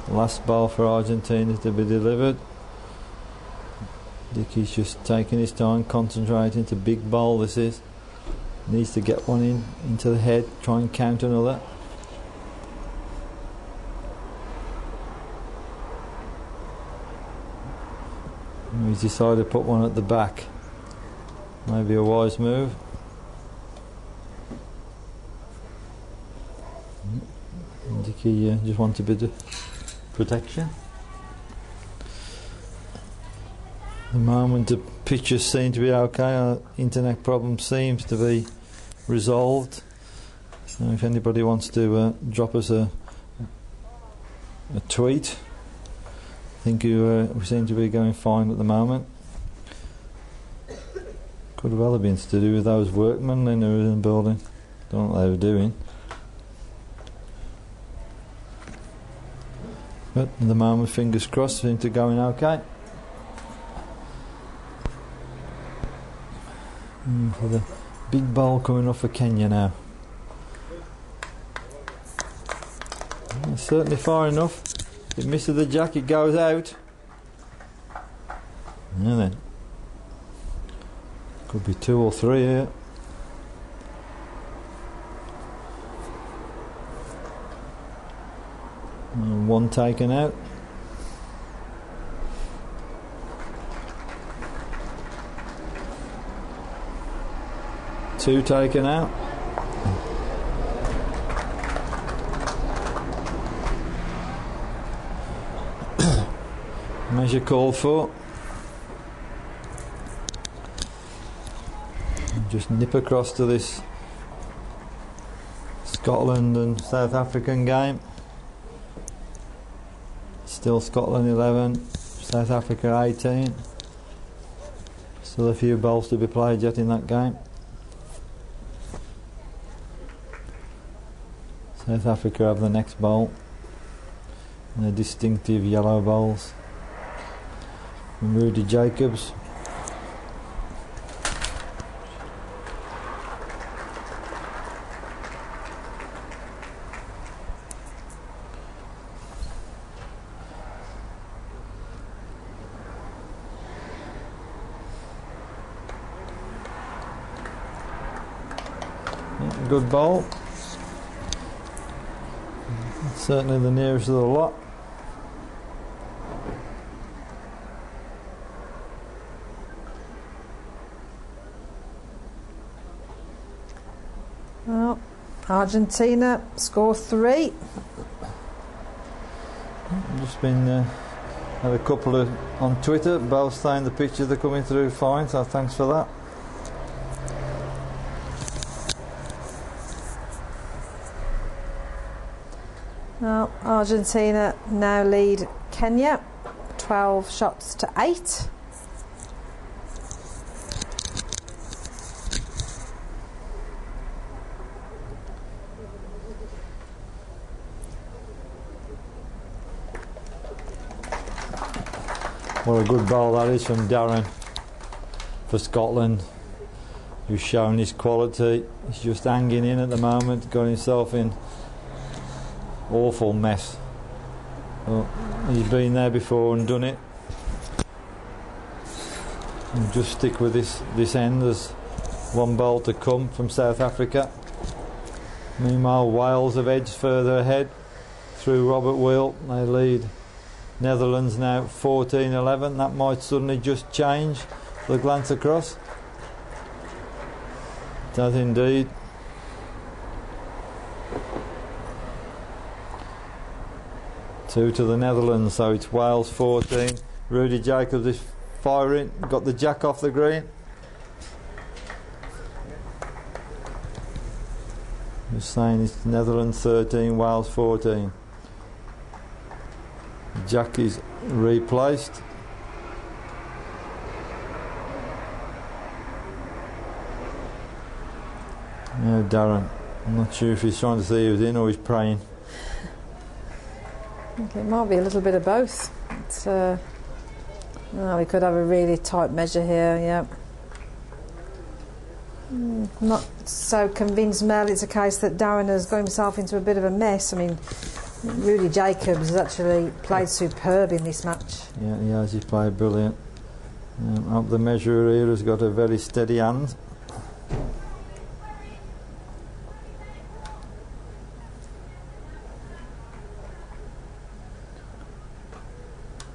last ball for Argentina to be delivered. Dickie's just taking his time, concentrating. It's a big bowl this is. Needs to get one into the head, try and count another. He's decided to put one at the back. Maybe a wise move. Dickie just wants a bit of protection. At the moment the pictures seem to be okay. Our internet problem seems to be resolved. So if anybody wants to drop us a tweet, I think we seem to be going fine at the moment. Could well have been to do with those workmen then who were in the building. Don't know what they were doing. But at the moment, fingers crossed, seem to going okay. For the big bowl coming off for Kenya now. It's certainly far enough. If it misses the jack, it goes out. And then could be 2 or 3 here. And 1 taken out. Two taken out. Measure called for. Just nip across to this Scotland and South African game. Still Scotland 11, South Africa 18. Still a few bowls to be played yet in that game. South Africa have the next bowl. And the distinctive yellow bowls. From Rudy Jacobs. Good bowl. Certainly the nearest of the lot. Well, Argentina score 3. Just been had a couple of on Twitter, both saying the pictures are coming through fine, so thanks for that. Well, Argentina now lead Kenya 12 shots to 8. What a good bowl that is from Darren for Scotland, who's shown his quality. He's just hanging in at the moment, got himself in awful mess. Well, he's been there before and done it. And just stick with this end. There's 1 bowl to come from South Africa. Meanwhile, Wales have edged further ahead through Robert Wheel. They lead Netherlands now 14-11. That might suddenly just change the glance across. It does indeed. Two to the Netherlands, so it's Wales 14. Rudy Jacobs is firing, got the jack off the green. Just saying it's Netherlands 13, Wales 14. Jack is replaced. No, Darren. I'm not sure if he's trying to see who's in or he's praying. Okay, it might be a little bit of both. It's, we could have a really tight measure here, yeah. Not so convinced, Mel. It's a case that Darren has got himself into a bit of a mess. I mean, Rudy Jacobs has actually played superb in this match. Yeah, he has. He's played brilliant. Up the measurer here has got a very steady hand.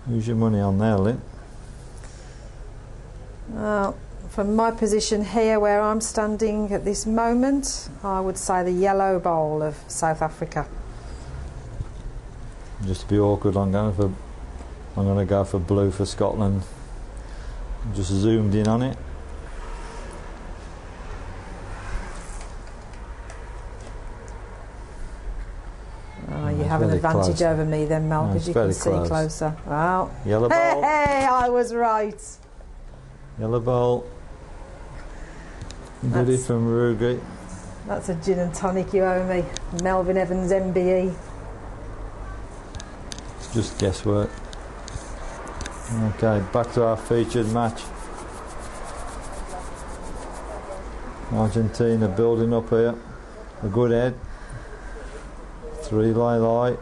Who's your money on there, Lynn? Well, from my position here where I'm standing at this moment, I would say the yellow bowl of South Africa. Just to be awkward, I'm going to go for blue for Scotland. Just zoomed in on it. You have an advantage close over me then, Mel, because you can see closer. Wow. Yellow ball. Hey, I was right. Yellow ball. Did it from Rugi. That's a gin and tonic you owe me. Melvin Evans MBE. It's just guesswork. Okay, back to our featured match. Argentina building up here. A good head. 3 lie.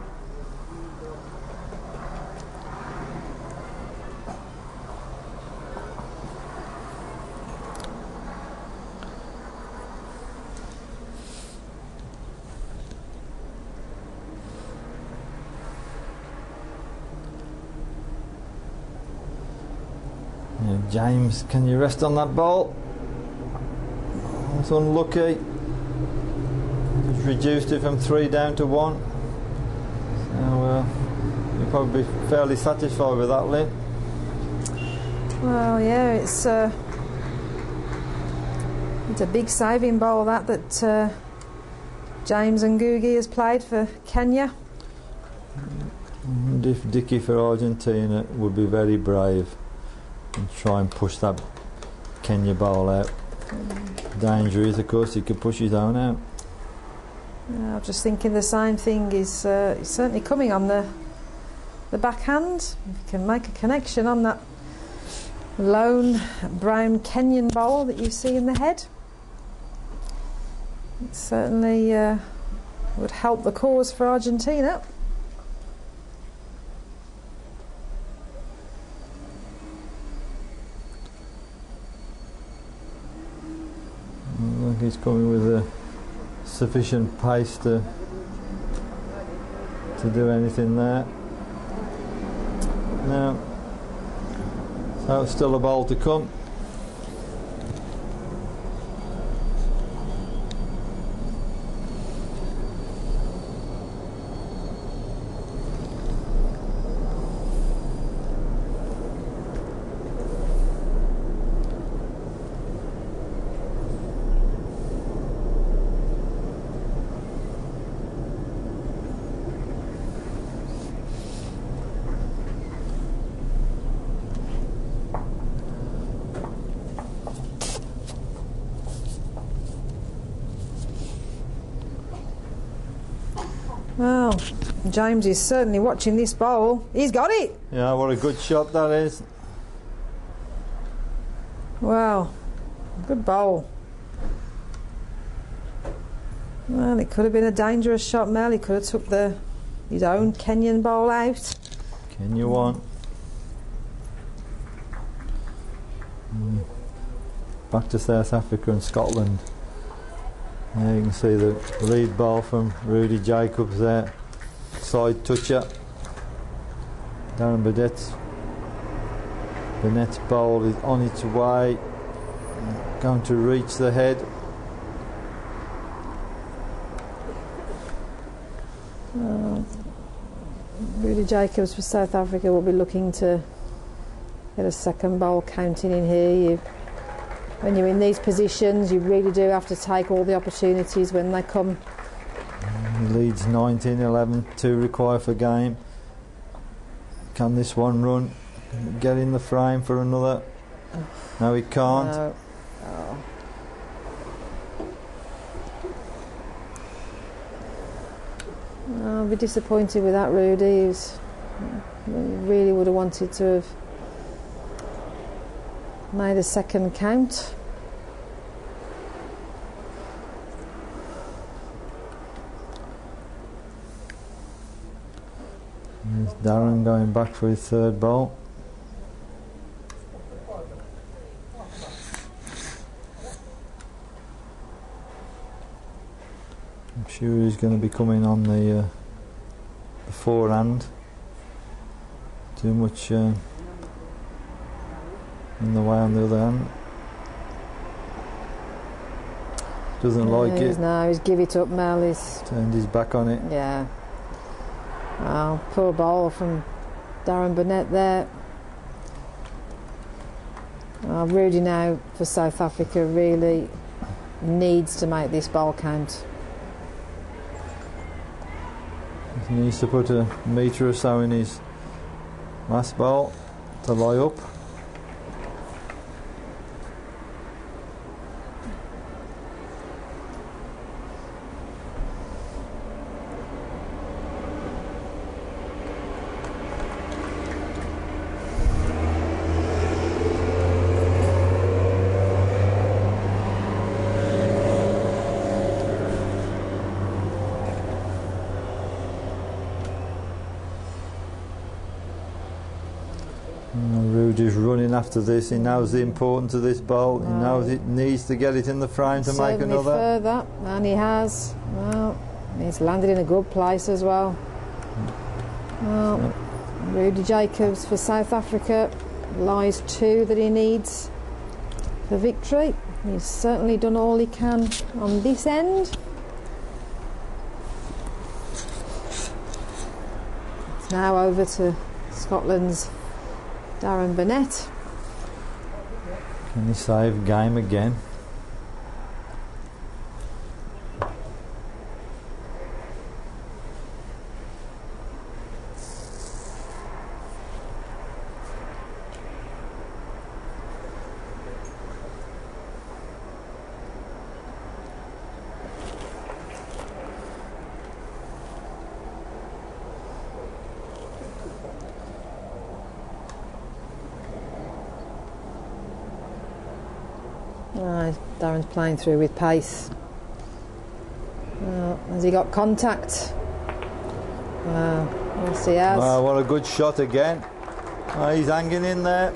Yeah, James, can you rest on that ball? It's unlucky. Just reduced it from 3 down to 1. So you'll probably be fairly satisfied with that, Lynn. Well, yeah, it's a big saving bowl that James Ngugi has played for Kenya. And if Dicky for Argentina would be very brave and try and push that Kenya bowl out. Danger is, of course, he could push his own out. I'm just thinking the same thing is certainly coming on the backhand. You can make a connection on that lone brown Kenyan bowl that you see in the head. It certainly would help the cause for Argentina. Look, he's coming with sufficient pace to do anything there. Now, so it's still a bowl to come. Well, James is certainly watching this bowl. He's got it. Yeah, what a good shot that is. Wow, good bowl. Well, it could have been a dangerous shot, Mel. He could have took his own Kenyan bowl out. Kenya won. Back to South Africa and Scotland. There you can see the lead ball from Rudy Jacobs there. Side toucher. Darren Burnett's bowl is on its way. Going to reach the head. Rudy Jacobs for South Africa will be looking to get a second bowl counting in here. When you're in these positions, you really do have to take all the opportunities when they come. He leads 19-11, 2 required for game. Can this one run? Get in the frame for another? No, he can't. No. Oh. I'll be disappointed with that, Rudy. He really would have wanted to have made a second count. There's Darren going back for his third bowl. I'm sure he's going to be coming on the forehand. Too much in the way on the other hand. Doesn't like it. No, he's give it up, Mel. He's turned his back on it. Yeah. Oh, poor ball from Darren Burnett there. Rudy now for South Africa really needs to make this ball count. He needs to put a metre or so in his last ball to lie up. Rudy's running after this. He knows the importance of this bowl. He knows it needs to get it in the frame to make another. Further, and he has. Well, he's landed in a good place as well. Well, Rudy Jacobs for South Africa lies 2 that he needs for victory. He's certainly done all he can on this end. It's now over to Scotland's Darren Burnett. Can he save game again? Darren's playing through with pace. Has he got contact? Yes, he has. Wow, what a good shot again. He's hanging in there.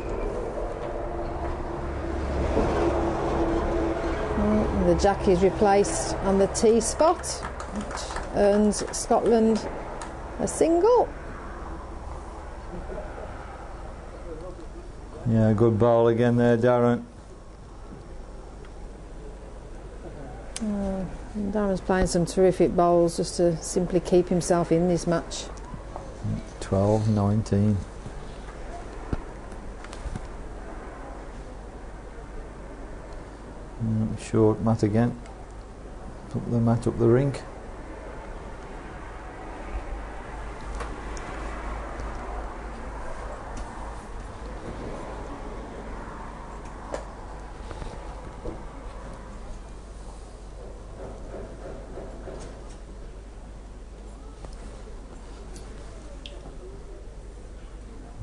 The jack is replaced on the tee spot, which earns Scotland a single. Yeah, good ball again there, Darren. Darren's playing some terrific bowls just to simply keep himself in this match. 12-19. Short mat again. Up the mat, up the rink.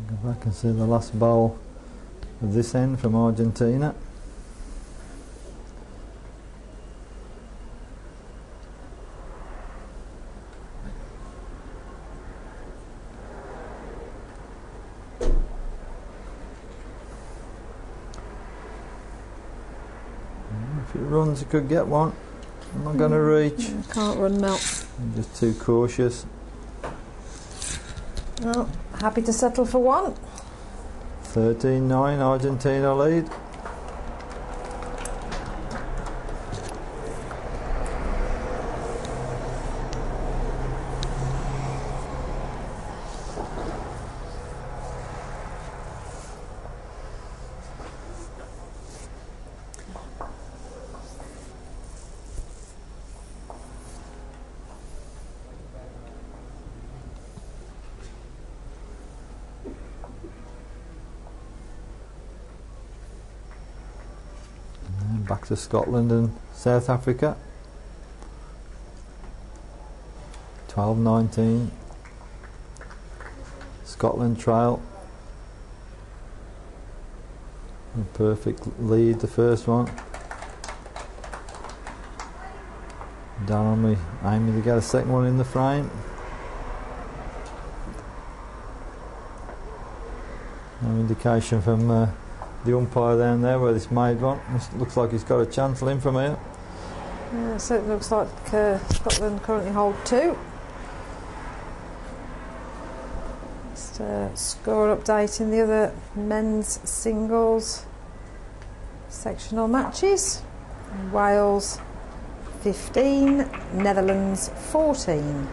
Go back and see the last bowl of this end from Argentina. If it runs, it could get one. I'm not going to reach. Can't run, Mel. I'm just too cautious. Well, happy to settle for one. 13-9, Argentina lead. Back to Scotland and South Africa. 12-19. Scotland trail. A perfect lead, the first one. Darren aiming to get a second one in the frame. No indication from the umpire down there where this made one. This looks like he's got a chance in from here. Yeah, so it looks like Scotland currently hold 2. Just score update in the other men's singles sectional matches. Wales 15, Netherlands 14.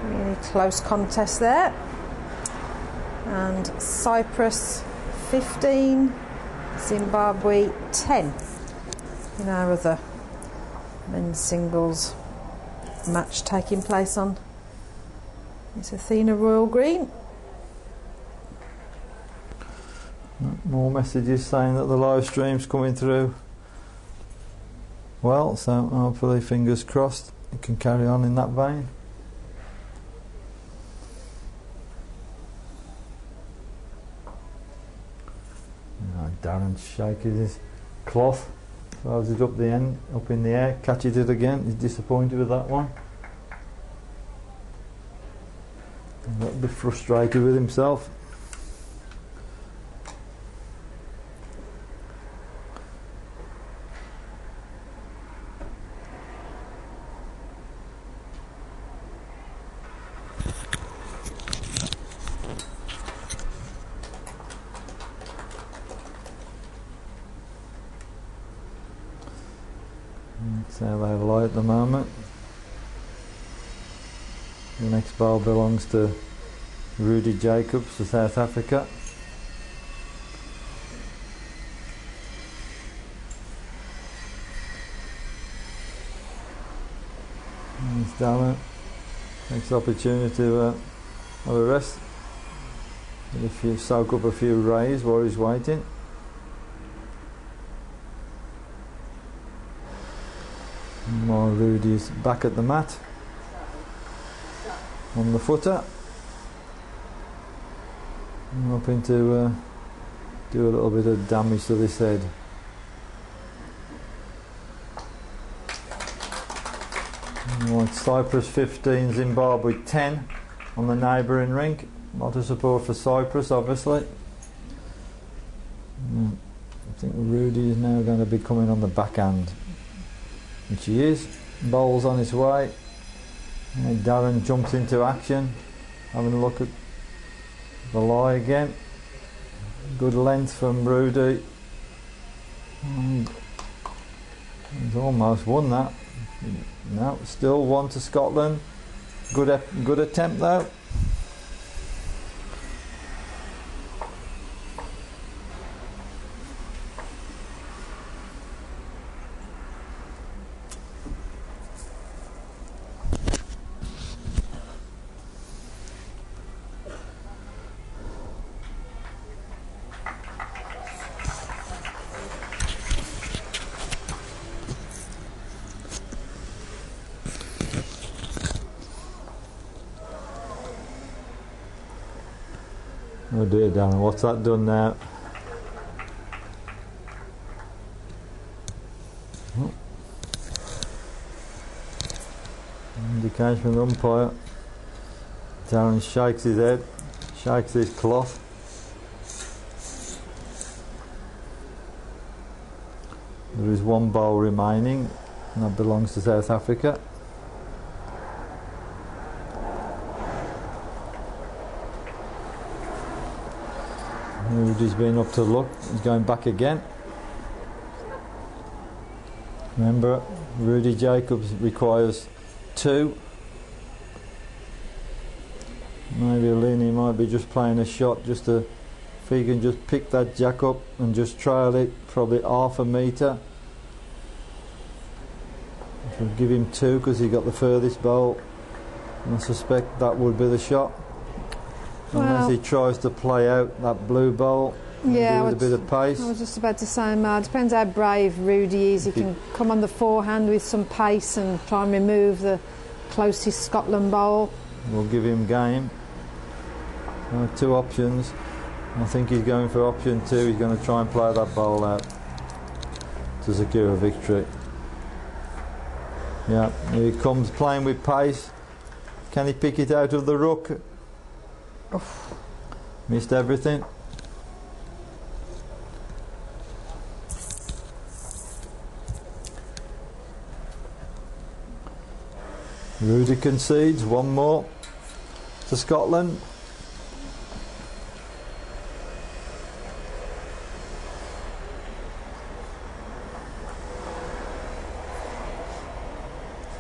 Really close contest there. And Cyprus 15, Zimbabwe 10 in our other men's singles match taking place on this Athena Royal Green. More messages saying that the live stream's coming through well, so hopefully, fingers crossed, it can carry on in that vein. Darren's shaking his cloth, throws it up the end, up in the air, catches it again. He's disappointed with that one. A little bit frustrated with himself. how they lie at the moment. The next bowl belongs to Rudy Jacobs of South Africa. And it's Darren. Next opportunity to have a rest. If you soak up a few rays while he's waiting. While Rudy's back at the mat on the footer. I'm hoping to do a little bit of damage to this head. Right, Cyprus 15, Zimbabwe 10 on the neighbouring rink. A lot of support for Cyprus, obviously. I think Rudy is now going to be coming on the backhand, which he is. Bowl's on his way. And Darren jumps into action, having a look at the lie again. Good length from Rudy. He's almost won that. No, still 1 to Scotland. Good attempt though. Oh dear, Darren, what's that done now? Oh. Indication from the umpire. Darren shakes his head, shakes his cloth. There is one bowl remaining, and that belongs to South Africa. Rudy's been up to look, he's going back again. Remember, Rudy Jacobs requires 2. Maybe Alini might be just playing a shot just to, if he can just pick that jack up and just trail it probably half a metre. We'll give him 2 because he got the furthest bowl, and I suspect that would be the shot. Unless he tries to play out that blue bowl, yeah, with a bit of pace. I was just about to say, depends how brave Rudy is. He can come on the forehand with some pace and try and remove the closest Scotland bowl. We'll give him game. 2 options. I think he's going for option 2. He's going to try and play that bowl out to secure a victory. Yeah, here he comes playing with pace. Can he pick it out of the ruck? Oh, missed everything. Rudy concedes, 1 more to Scotland.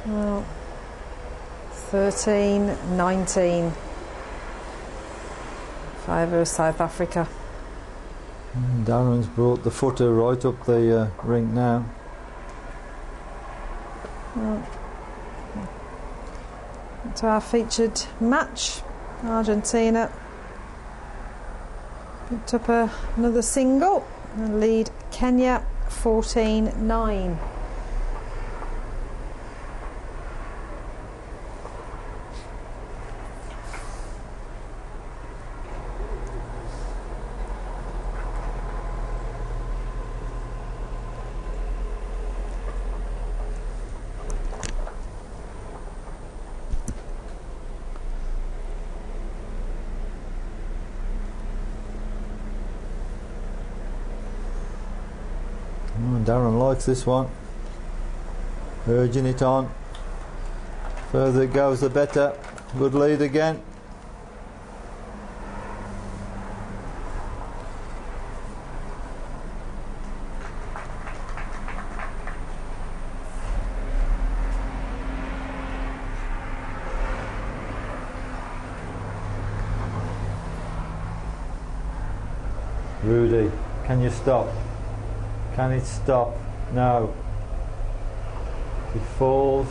Well, 13-19. Favour of South Africa. Darren's brought the footer right up the rink now. Well, to our featured match, Argentina picked up another single and lead Kenya 14-9. Darren likes this one, urging it on. Further it goes the better. Good lead again. Rudy, can you stop? Can it stop? No. It falls.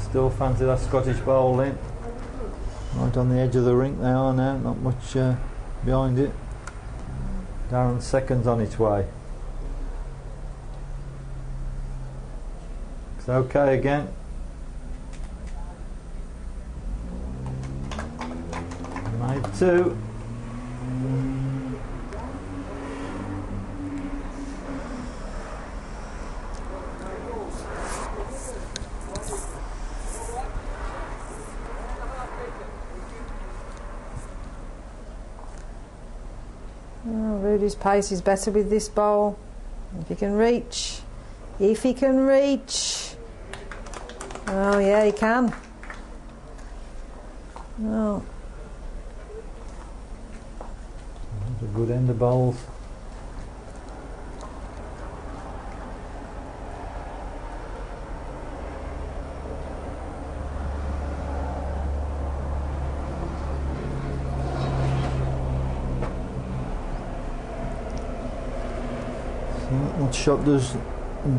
Still fancy that Scottish bowling. Right on the edge of the rink they are now, not much behind it. Darren's second's on its way. It's okay again. Made two. Oh, Rudy's pace is better with this bowl. If he can reach. If he can reach. Oh yeah, he can. Oh. That's a good end of bowls. What shot does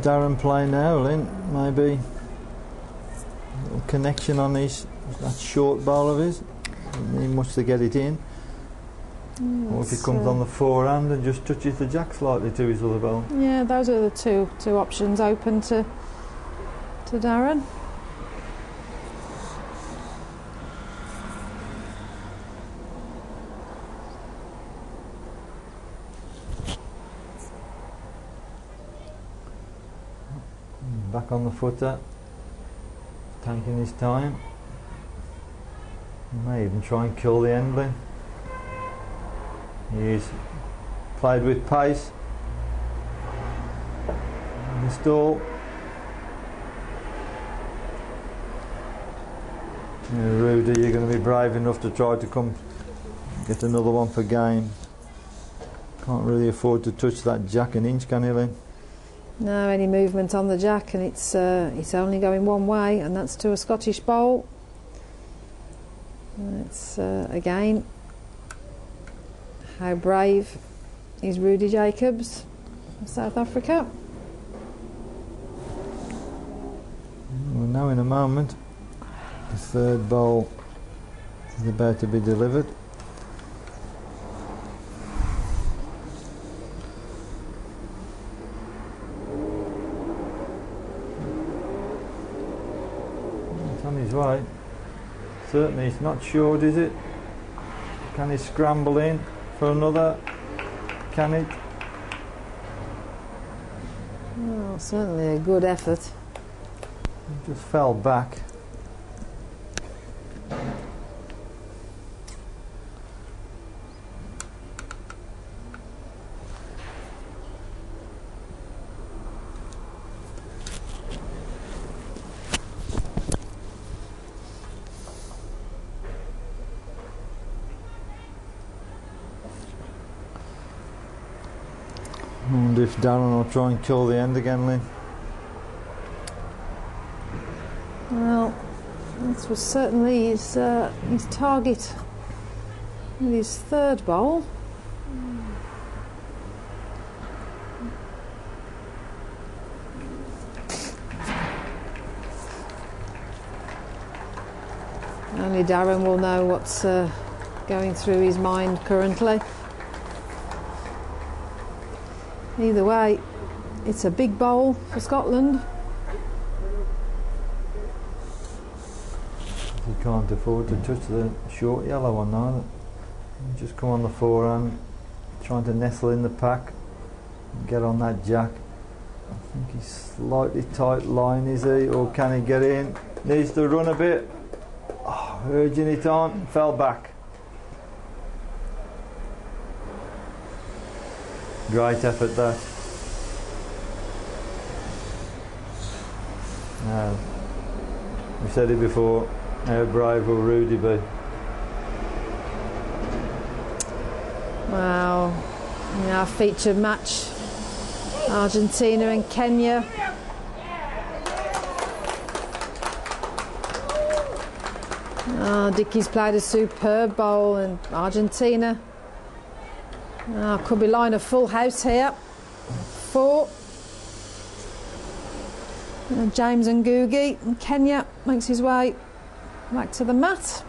Darren play now, Lynn? Maybe a little connection on that short bowl of his. Doesn't need much to get it in. Or if he comes on the forehand and just touches the jack slightly to his other bowl. Yeah, those are the two options open to Darren. Back on the footer, taking his time. He may even try and kill the endling. He's played with pace. In the stall. Rudy, you're going to be brave enough to try to come get another one for game. Can't really afford to touch that jack an inch, can you, Lynn? No, any movement on the jack and it's only going one way, and that's to a Scottish bowl. And it's again, how brave is Rudy Jacobs of South Africa? We'll know in a moment. The third bowl is about to be delivered. On his way. Certainly it's not short, is it? Can he scramble in for another? Can it? Oh, certainly a good effort. He just fell back. I wonder if Darren will try and kill the end again, Lynn. Well, this was certainly his target with his third bowl. Only Darren will know what's going through his mind currently. Either way, it's a big bowl for Scotland. He can't afford to touch the short yellow one now. Just come on the forehand, trying to nestle in the pack, get on that jack. I think he's slightly tight line, is he? Or can he get in? Needs to run a bit. Oh, urging it on, fell back. Great effort that. Now, we said it before, how brave will Rudy be? Wow, in our featured match, Argentina and Kenya. Oh, Dickie's played a superb bowl, and Argentina Could be line a full house here. 4. James and Ngugi. And Kenya makes his way back to the mat.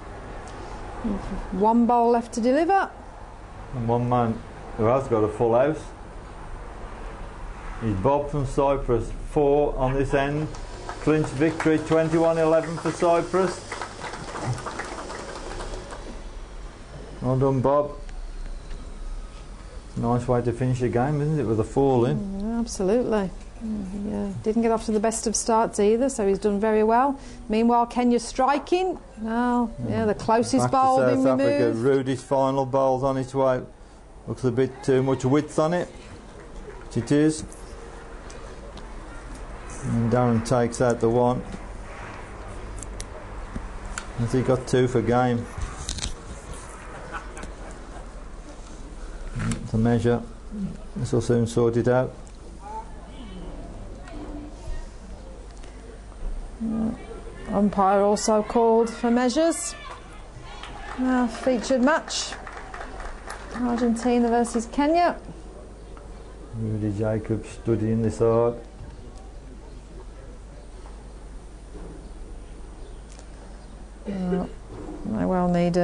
1 bowl left to deliver. And one man who has got a full house is Bob from Cyprus. 4 on this end. Clinch victory, 21-11 for Cyprus. Well done, Bob. Nice way to finish the game, isn't it, with a fall in? Absolutely. He didn't get off to the best of starts either, so he's done very well. Meanwhile, Kenya striking. The closest bowl back to being South Africa. removed. Rudy's final bowl's on its way. Looks a bit too much width on it, which it is. And Darren takes out the 1. Has he got 2 for game? The measure. This will soon sort it out. Umpire also called for measures. Featured match. Argentina versus Kenya. Rudy Jacobs studying this hard. I well need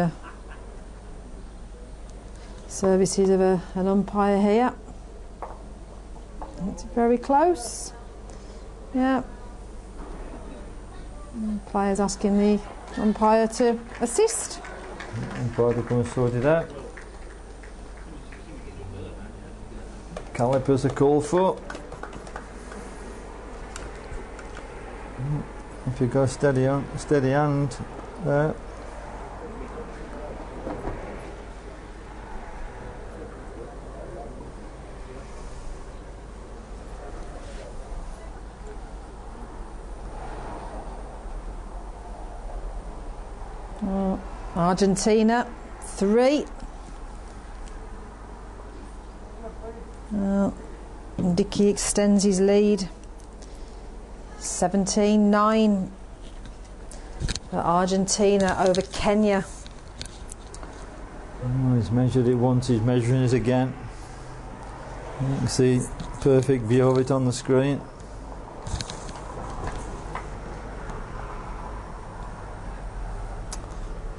services of an umpire here. It's very close. Yeah. Players asking the umpire to assist. Umpire to come and sort it out. Calipers are called for. If you go steady hand there. Argentina 3. Dickey extends his lead. 17-9 for Argentina over Kenya. He's measured it once, he's measuring it again. You can see perfect view of it on the screen.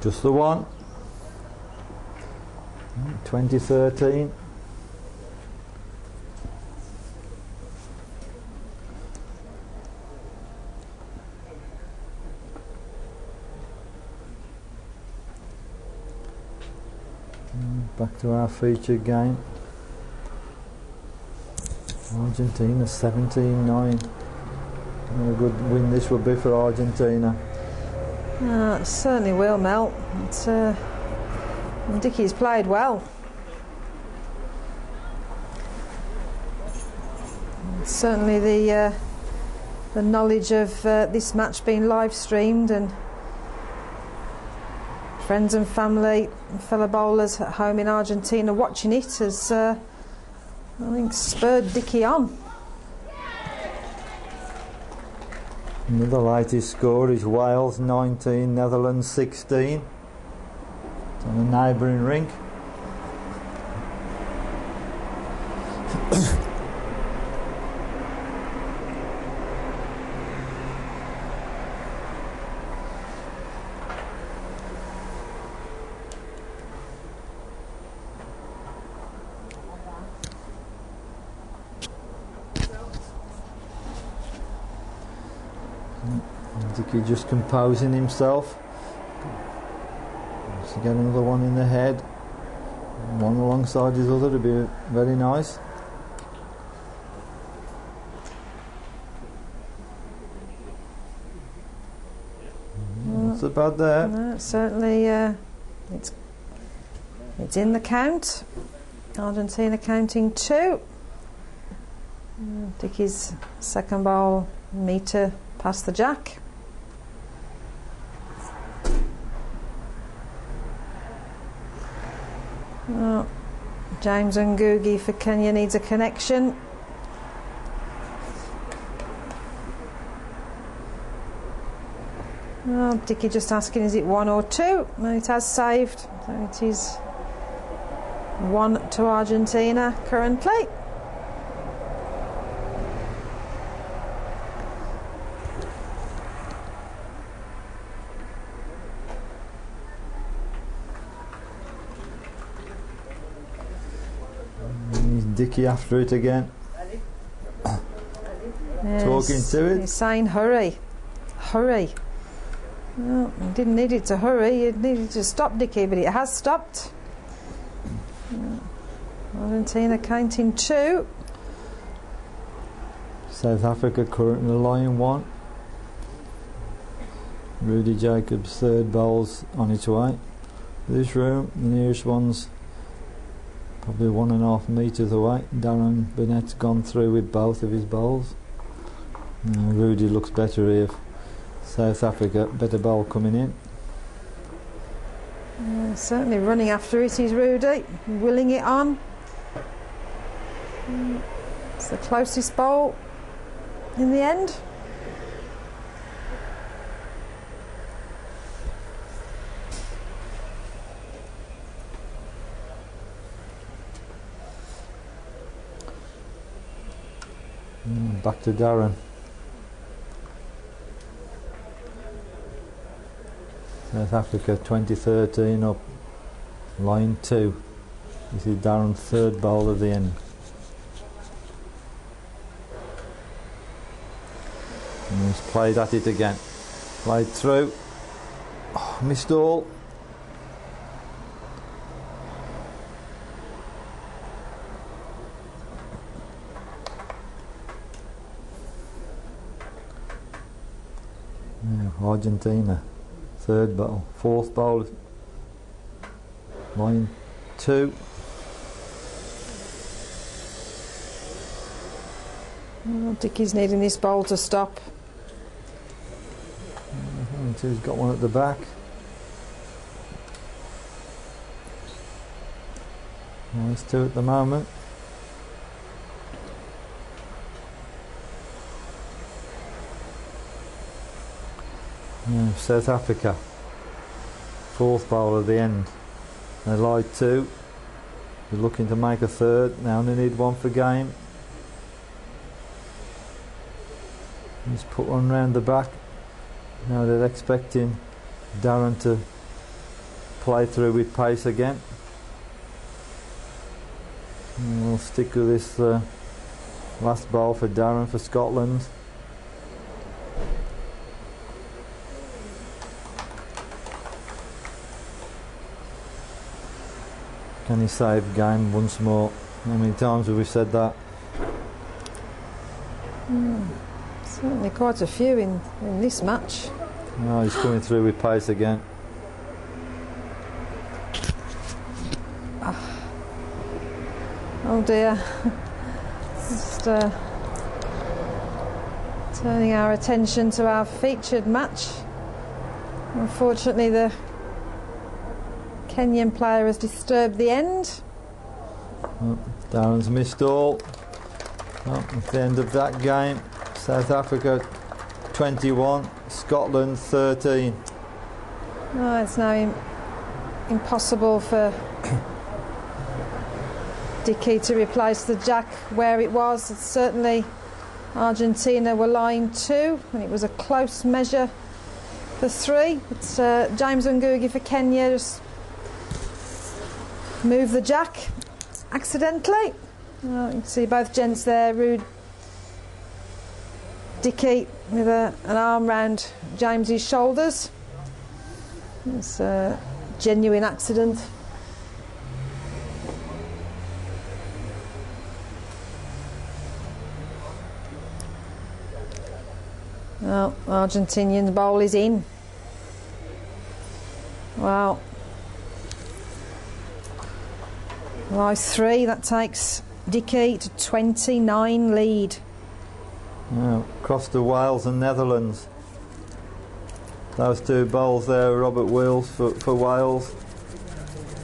Just the 1. 2013. Back to our featured game. Argentina 17-9. What a good win this will be for Argentina. It certainly will, Mel. Dickey's played well. Certainly the knowledge of this match being live streamed, and friends and family and fellow bowlers at home in Argentina watching it has, I think, spurred Dickey on. Another latest score is Wales 19, Netherlands 16. It's on a neighbouring rink. Dickey just composing himself. Just to get another one in the head. One alongside his other to be very nice. What's about there? No, certainly it's in the count. Argentina counting 2. Dickey's second ball meter past the jack. James and Ngugi for Kenya needs a connection. Dickey just asking, is it 1 or 2? No, it has saved. So it is 1 to Argentina currently. Dicky after it again. Yes, Talking to it. He's saying hurry, hurry. Well, you didn't need it to hurry, you needed to stop, Dicky, but it has stopped. Argentina counting 2. South Africa currently lying 1. Rudy Jacobs' third bowl's on its way. This room, the nearest one's probably 1.5 metres away. Darren Burnett's gone through with both of his bowls. Rudy looks better here. South Africa, better bowl coming in. Certainly running after it is Rudy, willing it on. It's the closest bowl in the end. Back to Darren. South Africa 2013 up, line 2. This is Darren's third bowl of the end. And he's played at it again. Played through. Oh, missed all. Argentina, third bowl, fourth bowl, line 2. Dickie's needing this bowl to stop. He's got one at the back. There's 2 at the moment. South Africa, fourth bowl at the end. They lie 2. They're looking to make a third. Now they need 1 for game. He's put one round the back. Now they're expecting Darren to play through with pace again. And we'll stick with this last bowl for Darren for Scotland. Can he save game once more? How many times have we said that? Certainly quite a few in this match. Oh, he's coming through with pace again. Oh dear. Just turning our attention to our featured match. Unfortunately, the Kenyan player has disturbed the end. Oh, Darren's missed all. Oh, at the end of that game, South Africa 21, Scotland 13. Oh, it's now impossible for Dickey to replace the jack where it was. It's certainly Argentina were lying 2 and it was a close measure for 3. It's James Ngugi for Kenya just moved the jack accidentally. You can see both gents there. Dickey with an arm round James's shoulders. It's a genuine accident. Well, Argentinian bowl is in. Wow. Lie 3, that takes Dickey to 29 lead. Now, across to Wales and Netherlands. Those 2 bowls there, Robert Wills for Wales.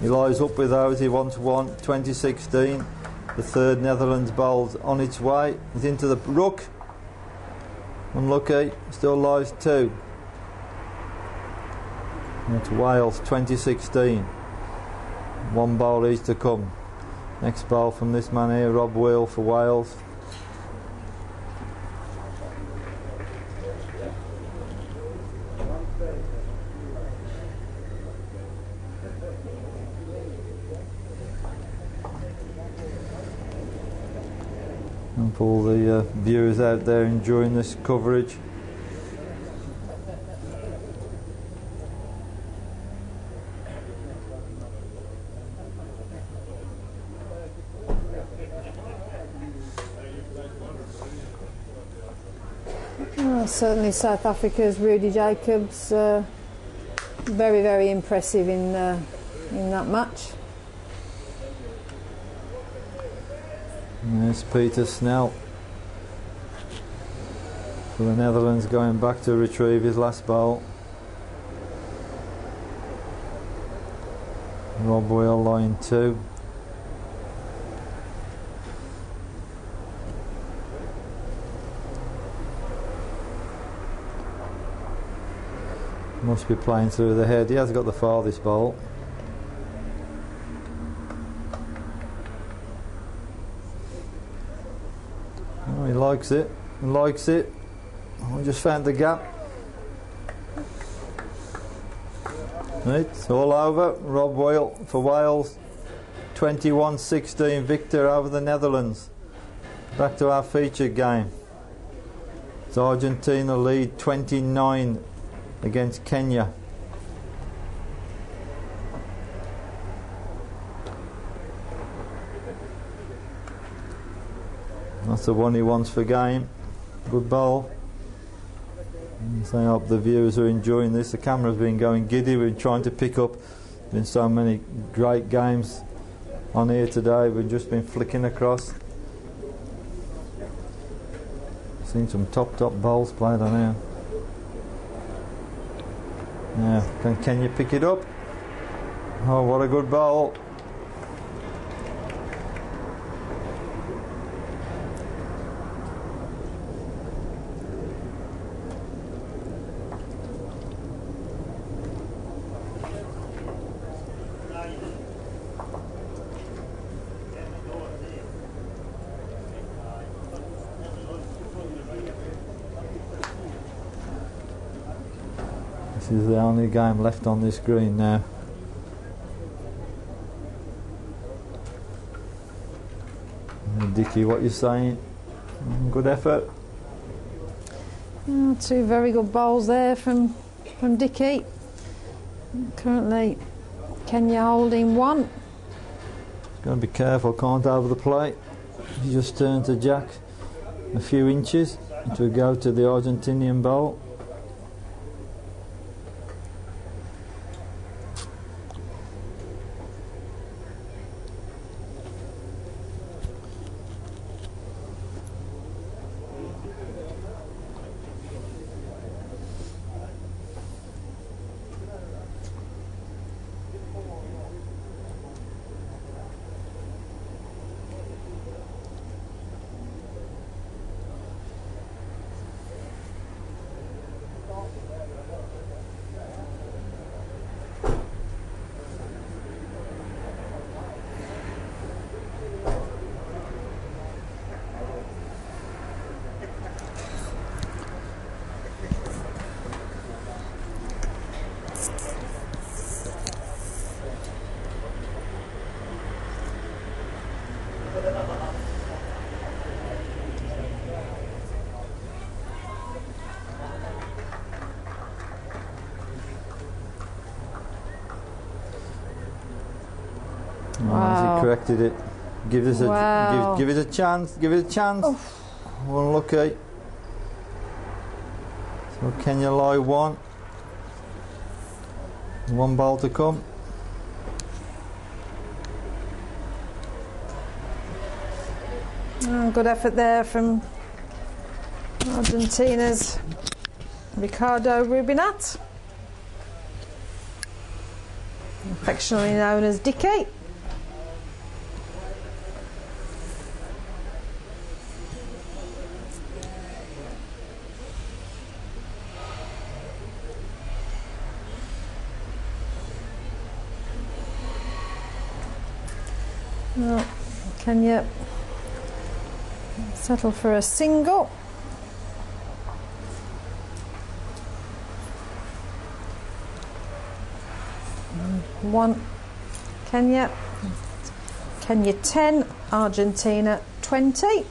He lies up with those, he wants 1, 2016. The third Netherlands bowl's on its way. He's into the ruck. Unlucky, still lies 2. And it's Wales 2016. 1 bowl each to come. Next bowl from this man here, Rob Wheel for Wales. And for all the viewers out there enjoying this coverage. Certainly South Africa's Rudy Jacobs, very, very impressive in that match. And there's Peter Snell for the Netherlands, going back to retrieve his last bowl. Rob Wheel line 2. Must be playing through the head. He has got the farthest bowl. Oh, he likes it. He likes it. We just found the gap. It's all over. Rob Wheel for Wales. 21-16 victor over the Netherlands. Back to our featured game. It's Argentina lead 29 against Kenya. That's the one he wants for game. Good bowl. So I hope the viewers are enjoying this. The camera's been going giddy. We've been trying to pick up. Been so many great games on here today. We've just been flicking across. Seen some top bowls played on here. Yeah, can Kenya pick it up? Oh, what a good bowl. This is the only game left on this green now. Dickie, what you saying? Good effort. Two very good bowls there from Dickie. Currently Kenya holding one. Got to be careful, can't over the plate. He just turned to jack a few inches to go to the Argentinian bowl. Wow. He corrected it. Give us Wow. give it a chance. Give it a chance. Unlucky. So Kenya lie one. One ball to come. Good effort there from Argentina's Ricardo Rubinat, affectionately known as Dickie. Well, Kenya settle for a single. One, Kenya. Kenya 10, Argentina 20.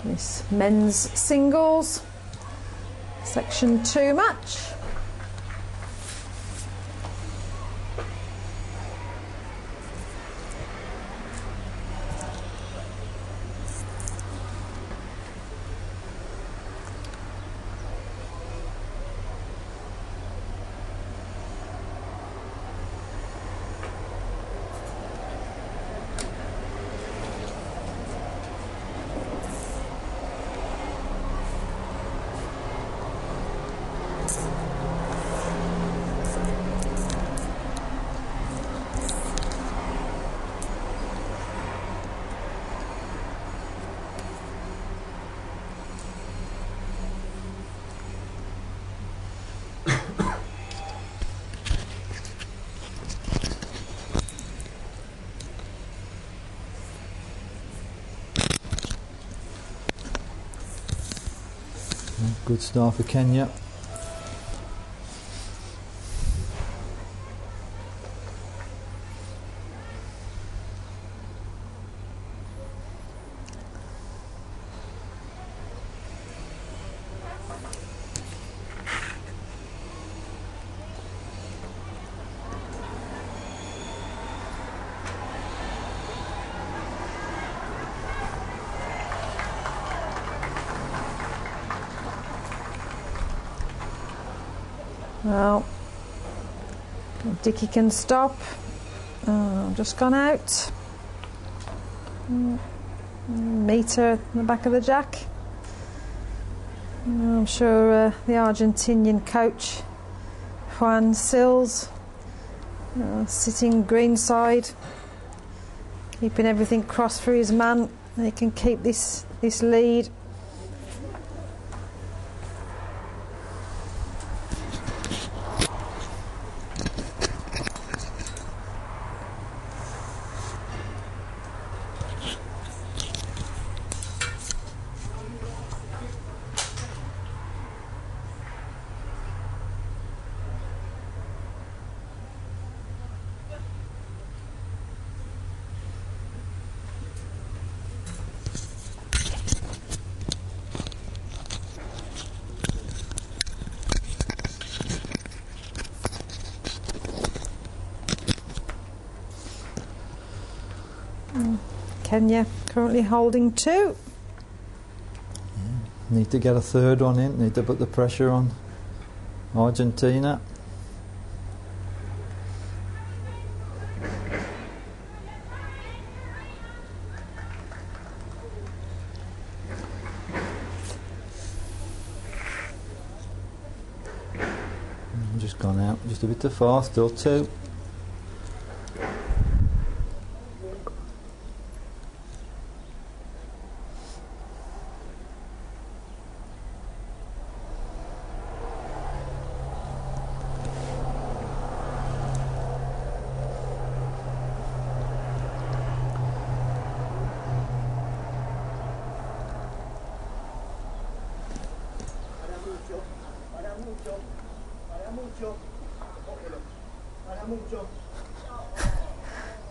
This men's singles, section 2 match. Good start for Kenya. Well, Dickie can stop. Just gone out. Meter in the back of the jack. I'm sure the Argentinian coach, Juan Sills, sitting greenside, keeping everything crossed for his man. He can keep this lead. Kenya currently holding 2. Need to get a third one in, need to put the pressure on Argentina. Just gone out, just a bit too far, still 2.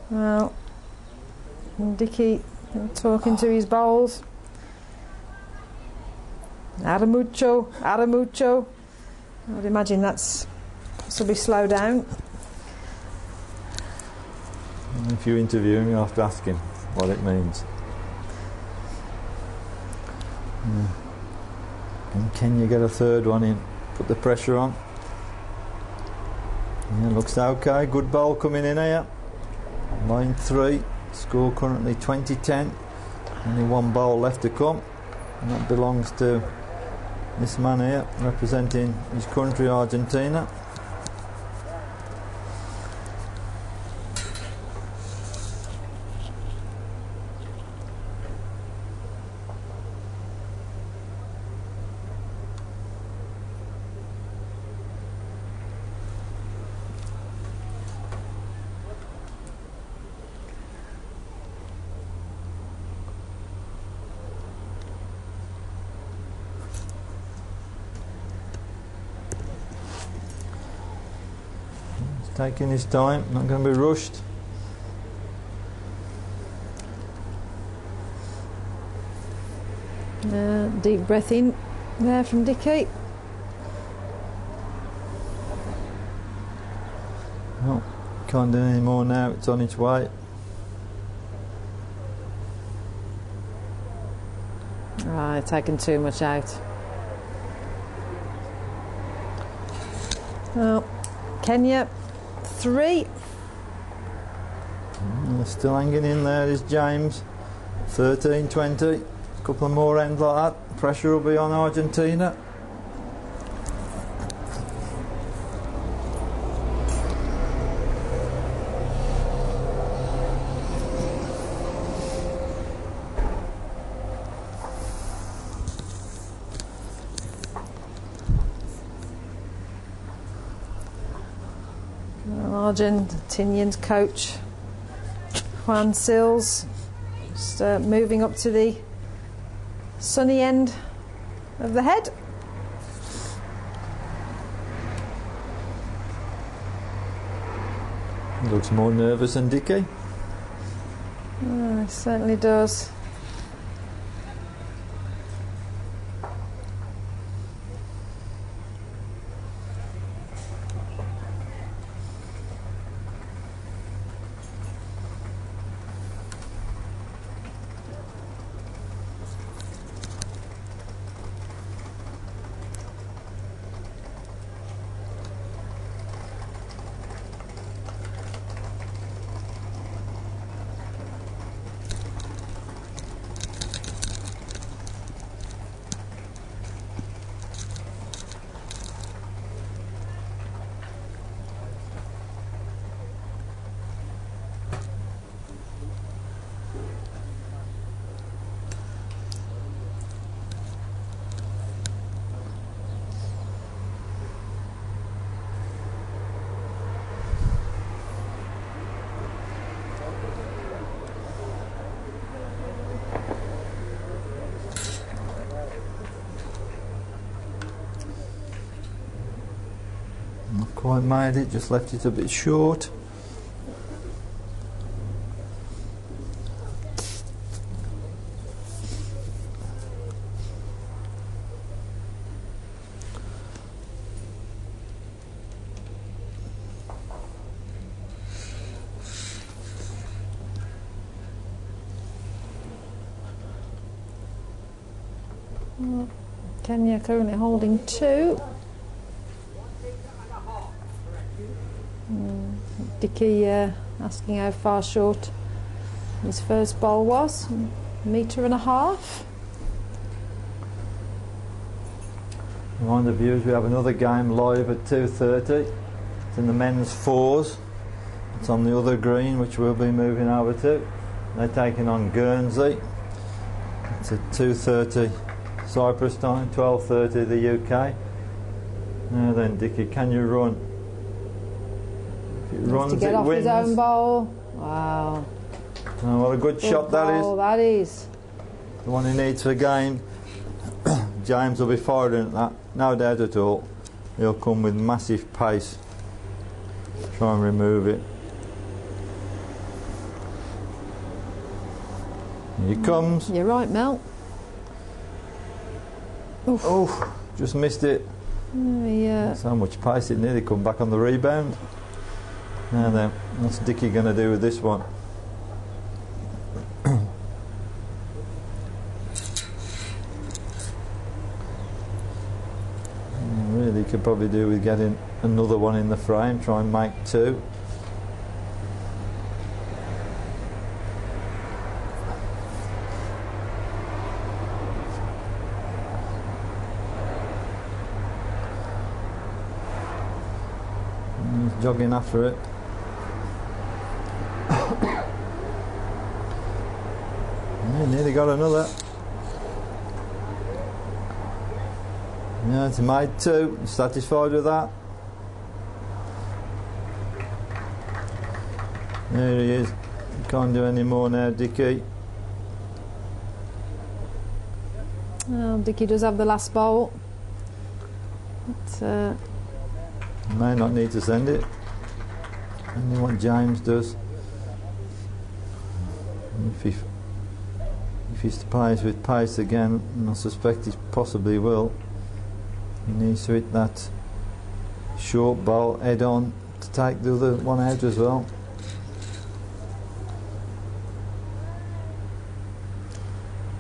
Well, Dickie talking to his bowls. Aramucho. I'd imagine this will be slow down. If you interview him, you have to ask him what it means. And can you get a third one in? Put the pressure on. Yeah, looks okay. Good bowl coming in here. Line 3. Score currently 20-10. Only one bowl left to come. And that belongs to this man here, representing his country, Argentina. taking his time, not going to be rushed. Deep breath in there from Dickie. Oh, can't do any more now, it's on its way. Right, taking too much out. Oh, Kenya 3. Still hanging in there is James. 13-20. A couple of more ends like that. Pressure will be on Argentina. Argentinian coach Juan Sills just moving up to the sunny end of the head. Looks more nervous than Dickie. Oh, it certainly does. Not quite made it, just left it a bit short. Kenya currently holding 2. Dickie asking how far short his first bowl was. 1.5 meters. Remind the viewers we have another game live at 2:30. It's in the men's 4s. It's on the other green, which we'll be moving over to. They're taking on Guernsey. It's at 2:30 Cyprus time, 12:30 the UK. Now then, Dickie, can you run? If it runs, to get it off wins. his own bowl. Wow. Oh, what a good shot that is. That is. The one he needs for the game. James will be firing at that, no doubt at all. He'll come with massive pace. Try and remove it. Here he comes. You're right, Mel. Oof. Oh, just missed it. Yeah. So much pace it nearly come back on the rebound. Now then, what's Dickie going to do with this one? Really could probably do with getting another one in the frame, try and make 2. He's jogging after it. Nearly got another. Yeah, it's made 2. Satisfied with that? There he is. Can't do any more now, Dickie. Well, Dickie does have the last bowl. But, May not need to send it. Only what James does. If he plays with pace again, and I suspect he possibly will, he needs to hit that short ball head on to take the other one out as well.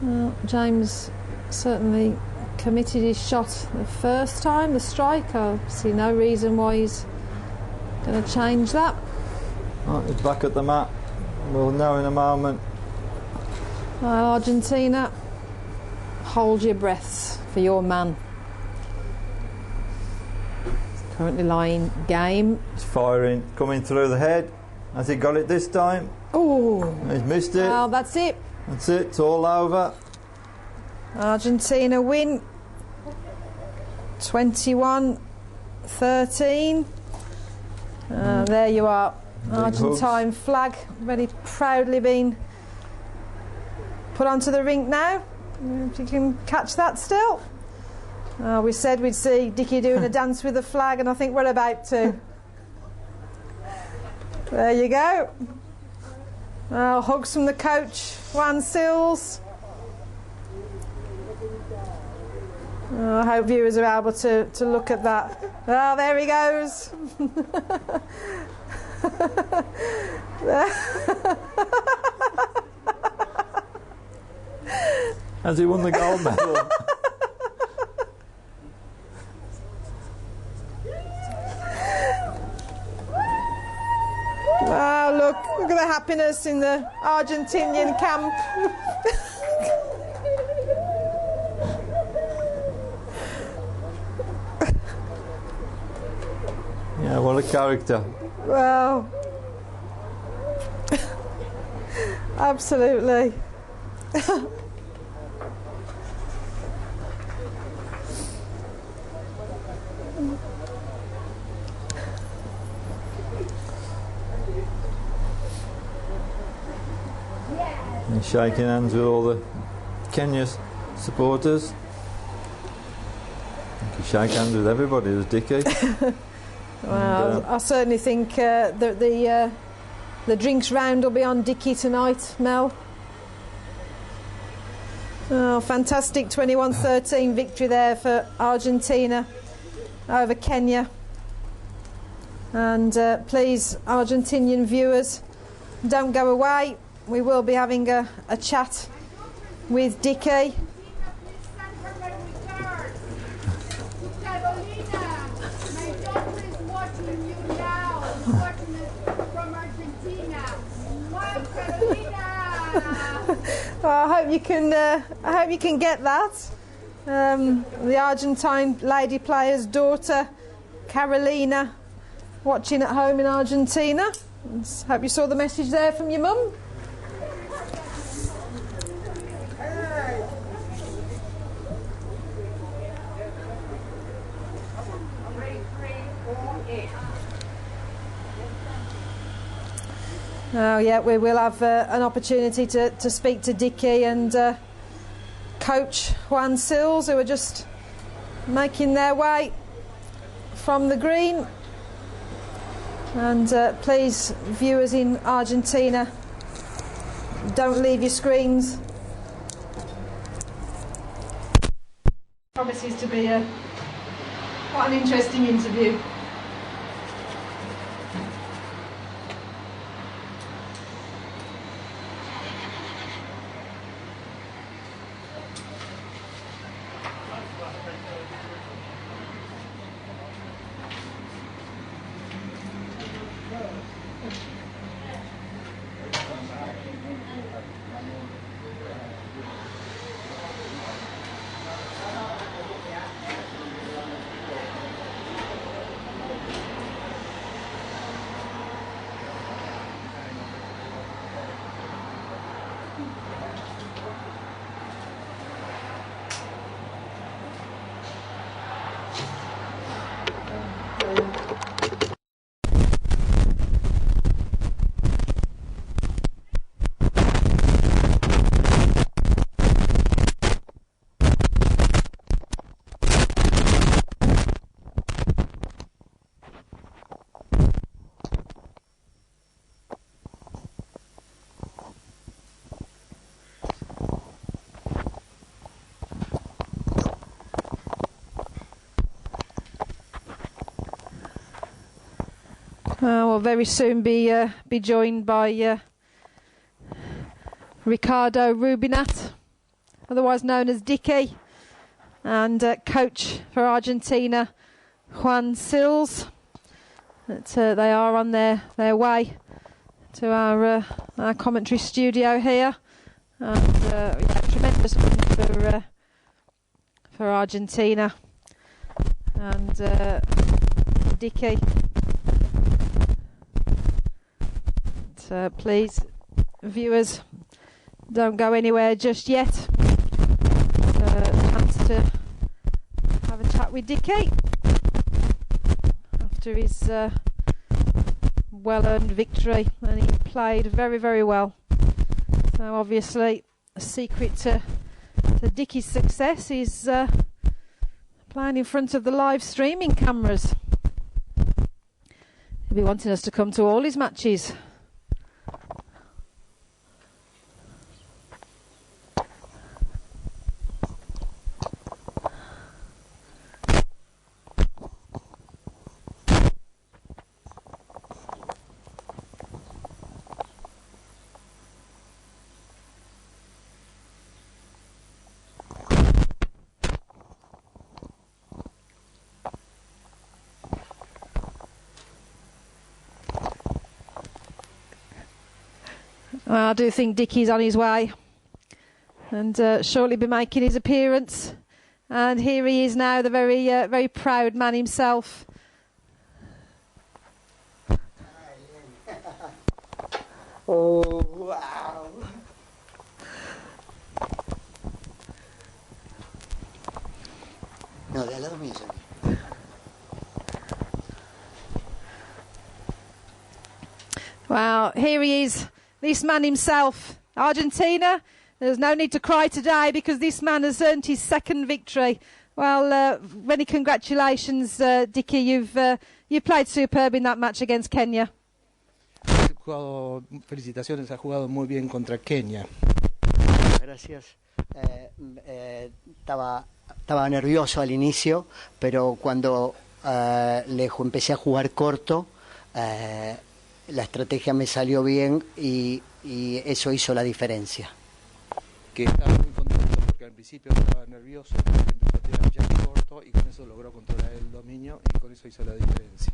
Well, James certainly committed his shot the first time, the strike. I see no reason why he's going to change that. Right, he's back at the mat. We'll know in a moment. Argentina, hold your breaths for your man. Currently lying game. He's firing, coming through the head. Has he got it this time? Oh, He's missed it. well, that's it. That's it, it's all over. Argentina win 21-13. There you are. Argentine flag very proudly being put onto the rink now. If you can catch that still. We said we'd see Dickie doing a dance with the flag, and I think we're about to. There you go. Hugs from the coach, Juan Sills. I hope viewers are able to look at that. Oh, there he goes. Has he won the gold medal? Wow, look at the happiness in the Argentinian camp. Yeah, what a character. Wow. Absolutely. He's shaking hands with all the Kenya's supporters. He shake hands with everybody, there's Dickie. Well, I certainly think that the drinks round will be on Dickie tonight, Mel. Oh, fantastic 21-13 victory there for Argentina over Kenya. And please, Argentinian viewers, don't go away. We will be having a chat with Dickie. I hope you can. I hope you can get that. The Argentine lady player's daughter, Carolina, watching at home in Argentina. Hope you saw the message there from your mum. Oh yeah, we will have an opportunity to speak to Dickie and coach Juan Sills, who are just making their way from the green. And please, viewers in Argentina, don't leave your screens. Promises to be quite an interesting interview. will very soon be joined by Ricardo Rubinat, otherwise known as Dicky, and coach for Argentina, Juan Sills. They are on their way to our commentary studio here, and tremendous win for Argentina. And Dicky, please, viewers, don't go anywhere just yet. Chance to have a chat with Dicky after his well-earned victory, and he played very, very well. So obviously, a secret to Dicky's success is playing in front of the live streaming cameras. He'll be wanting us to come to all his matches. I do think Dicky's on his way, and shortly be making his appearance. And here he is now, the very proud man himself. Oh, wow. No, de al lado mío. Well, here he is, this man himself. Argentina, there's no need to cry today because this man has earned his second victory. Well, many congratulations, Dicky. You played superb in that match against Kenya. Felicitaciones, ha jugado muy bien contra Kenia. Gracias. Estaba nervioso al inicio, pero cuando empecé a jugar corto, la estrategia me salió bien y eso hizo la diferencia. Que estaba muy contento porque al principio estaba nervioso, porque empezó a tirar jack corto y con eso logró controlar el dominio y con eso hizo la diferencia.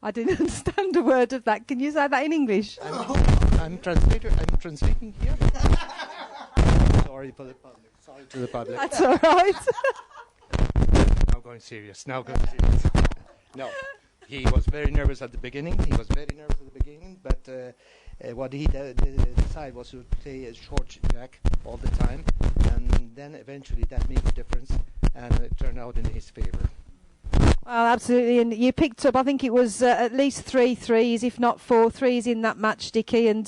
I didn't understand a word of that. Can you say that in English? I'm translating here. Sorry for the public. Sorry to the public. That's all right. Now going serious. No, he was very nervous at the beginning. But what he decided was to play a short jack all the time, and then eventually that made a difference, and it turned out in his favor. Well, absolutely, and you picked up, I think it was at least 3 threes, if not 4 threes in that match, Dicky, and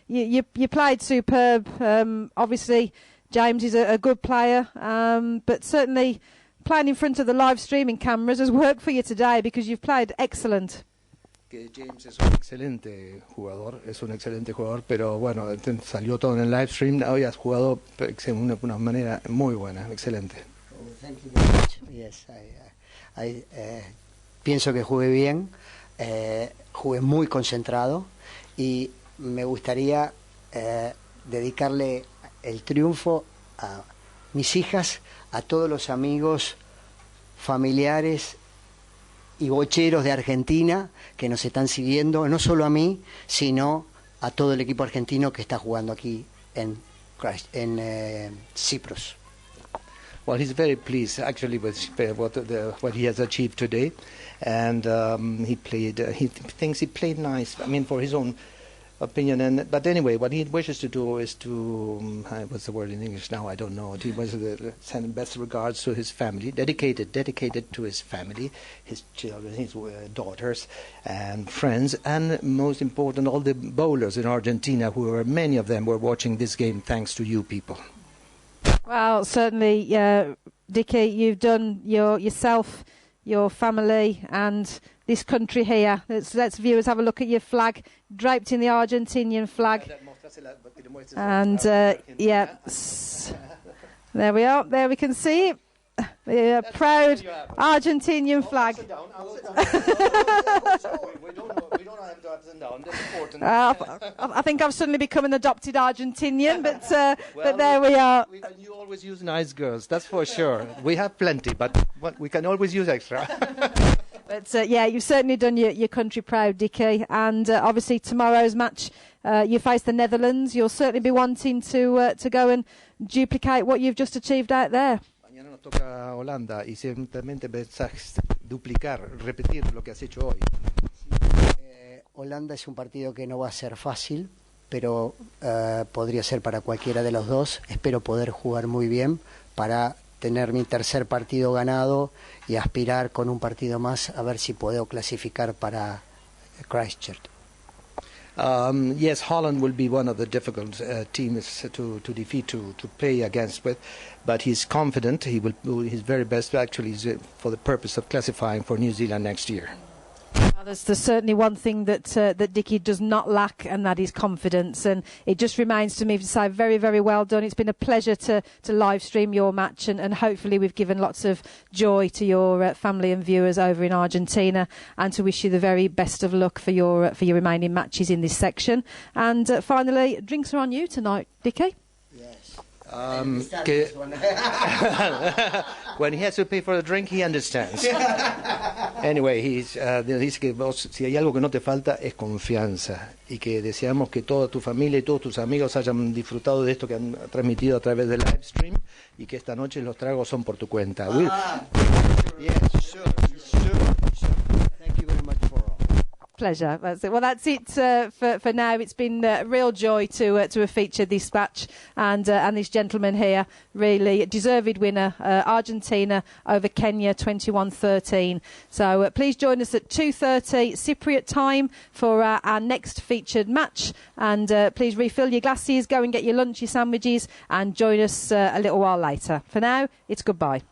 you played superb. Obviously, James is a good player, but certainly playing in front of the live streaming cameras has worked for you today because you've played excellent. Que James es un excelente jugador, pero bueno, salió todo en el live stream, hoy has jugado de una manera muy buena, excelente. Thank you very much. Yes, pienso que jugué bien, jugué muy concentrado y me gustaría dedicarle el triunfo a mis hijas, a todos los amigos, familiares y bocheros de Argentina que nos están siguiendo, no solo a mí, sino a todo el equipo argentino que está jugando aquí en Cyprus. Well, he's very pleased actually with what he has achieved today, and he thinks he played nice. I mean, for his own opinion. But anyway, what he wishes to do is to what's the word in English now? I don't know. He wants to send best regards to his family, dedicated to his family, his children, his daughters, and friends, and most important, all the bowlers in Argentina, many of them were watching this game thanks to you people. Well, certainly, Dicky, you've done yourself, your family, and this country here. Let's viewers have a look at your flag, draped in the Argentinian flag. And, yeah, there we are. There we can see it. the proud Argentinian flag. We don't have to ups and downs. That's important. I think I've suddenly become an adopted Argentinian, but there we are. You always use nice girls, that's for sure. We have plenty, but we can always use extra. But yeah, you've certainly done your country proud, Dickie. And obviously tomorrow's match, you face the Netherlands. You'll certainly be wanting to go and duplicate what you've just achieved out there. Mañana nos toca Holanda y simplemente pensás duplicar, repetir lo que has hecho hoy. Holanda es un partido que no va a ser fácil, pero podría ser para cualquiera de los dos. Espero poder jugar muy bien para tener mi tercer partido ganado y aspirar con un partido más a ver si puedo clasificar para Christchurch. Yes, Holland will be one of the difficult teams to defeat, to play against with, but he's confident. He will do his very best, actually, for the purpose of classifying for New Zealand next year. There's certainly one thing that Dickie does not lack, and that is confidence. And it just remains to me to say very, very well done. It's been a pleasure to live stream your match, and hopefully we've given lots of joy to your family and viewers over in Argentina, and to wish you the very best of luck for your remaining matches in this section. And finally, drinks are on you tonight, Dickie. Yes. When he has to pay for the drink, he understands. Anyway, dice que vos, si hay algo que no te falta, es confianza. Y que deseamos que toda tu familia y todos tus amigos hayan disfrutado de esto que han transmitido a través del live stream, y que esta noche los tragos son por tu cuenta. Yes, sure. Thank you very much for all. Pleasure. That's it. Well, that's it for now. It's been a real joy to have featured this match, and this gentleman here, really deserved winner, Argentina over Kenya 21-13. So please join us at 2:30 Cypriot time for our next featured match, and please refill your glasses, go and get your lunch, your sandwiches, and join us a little while later. For now, it's goodbye.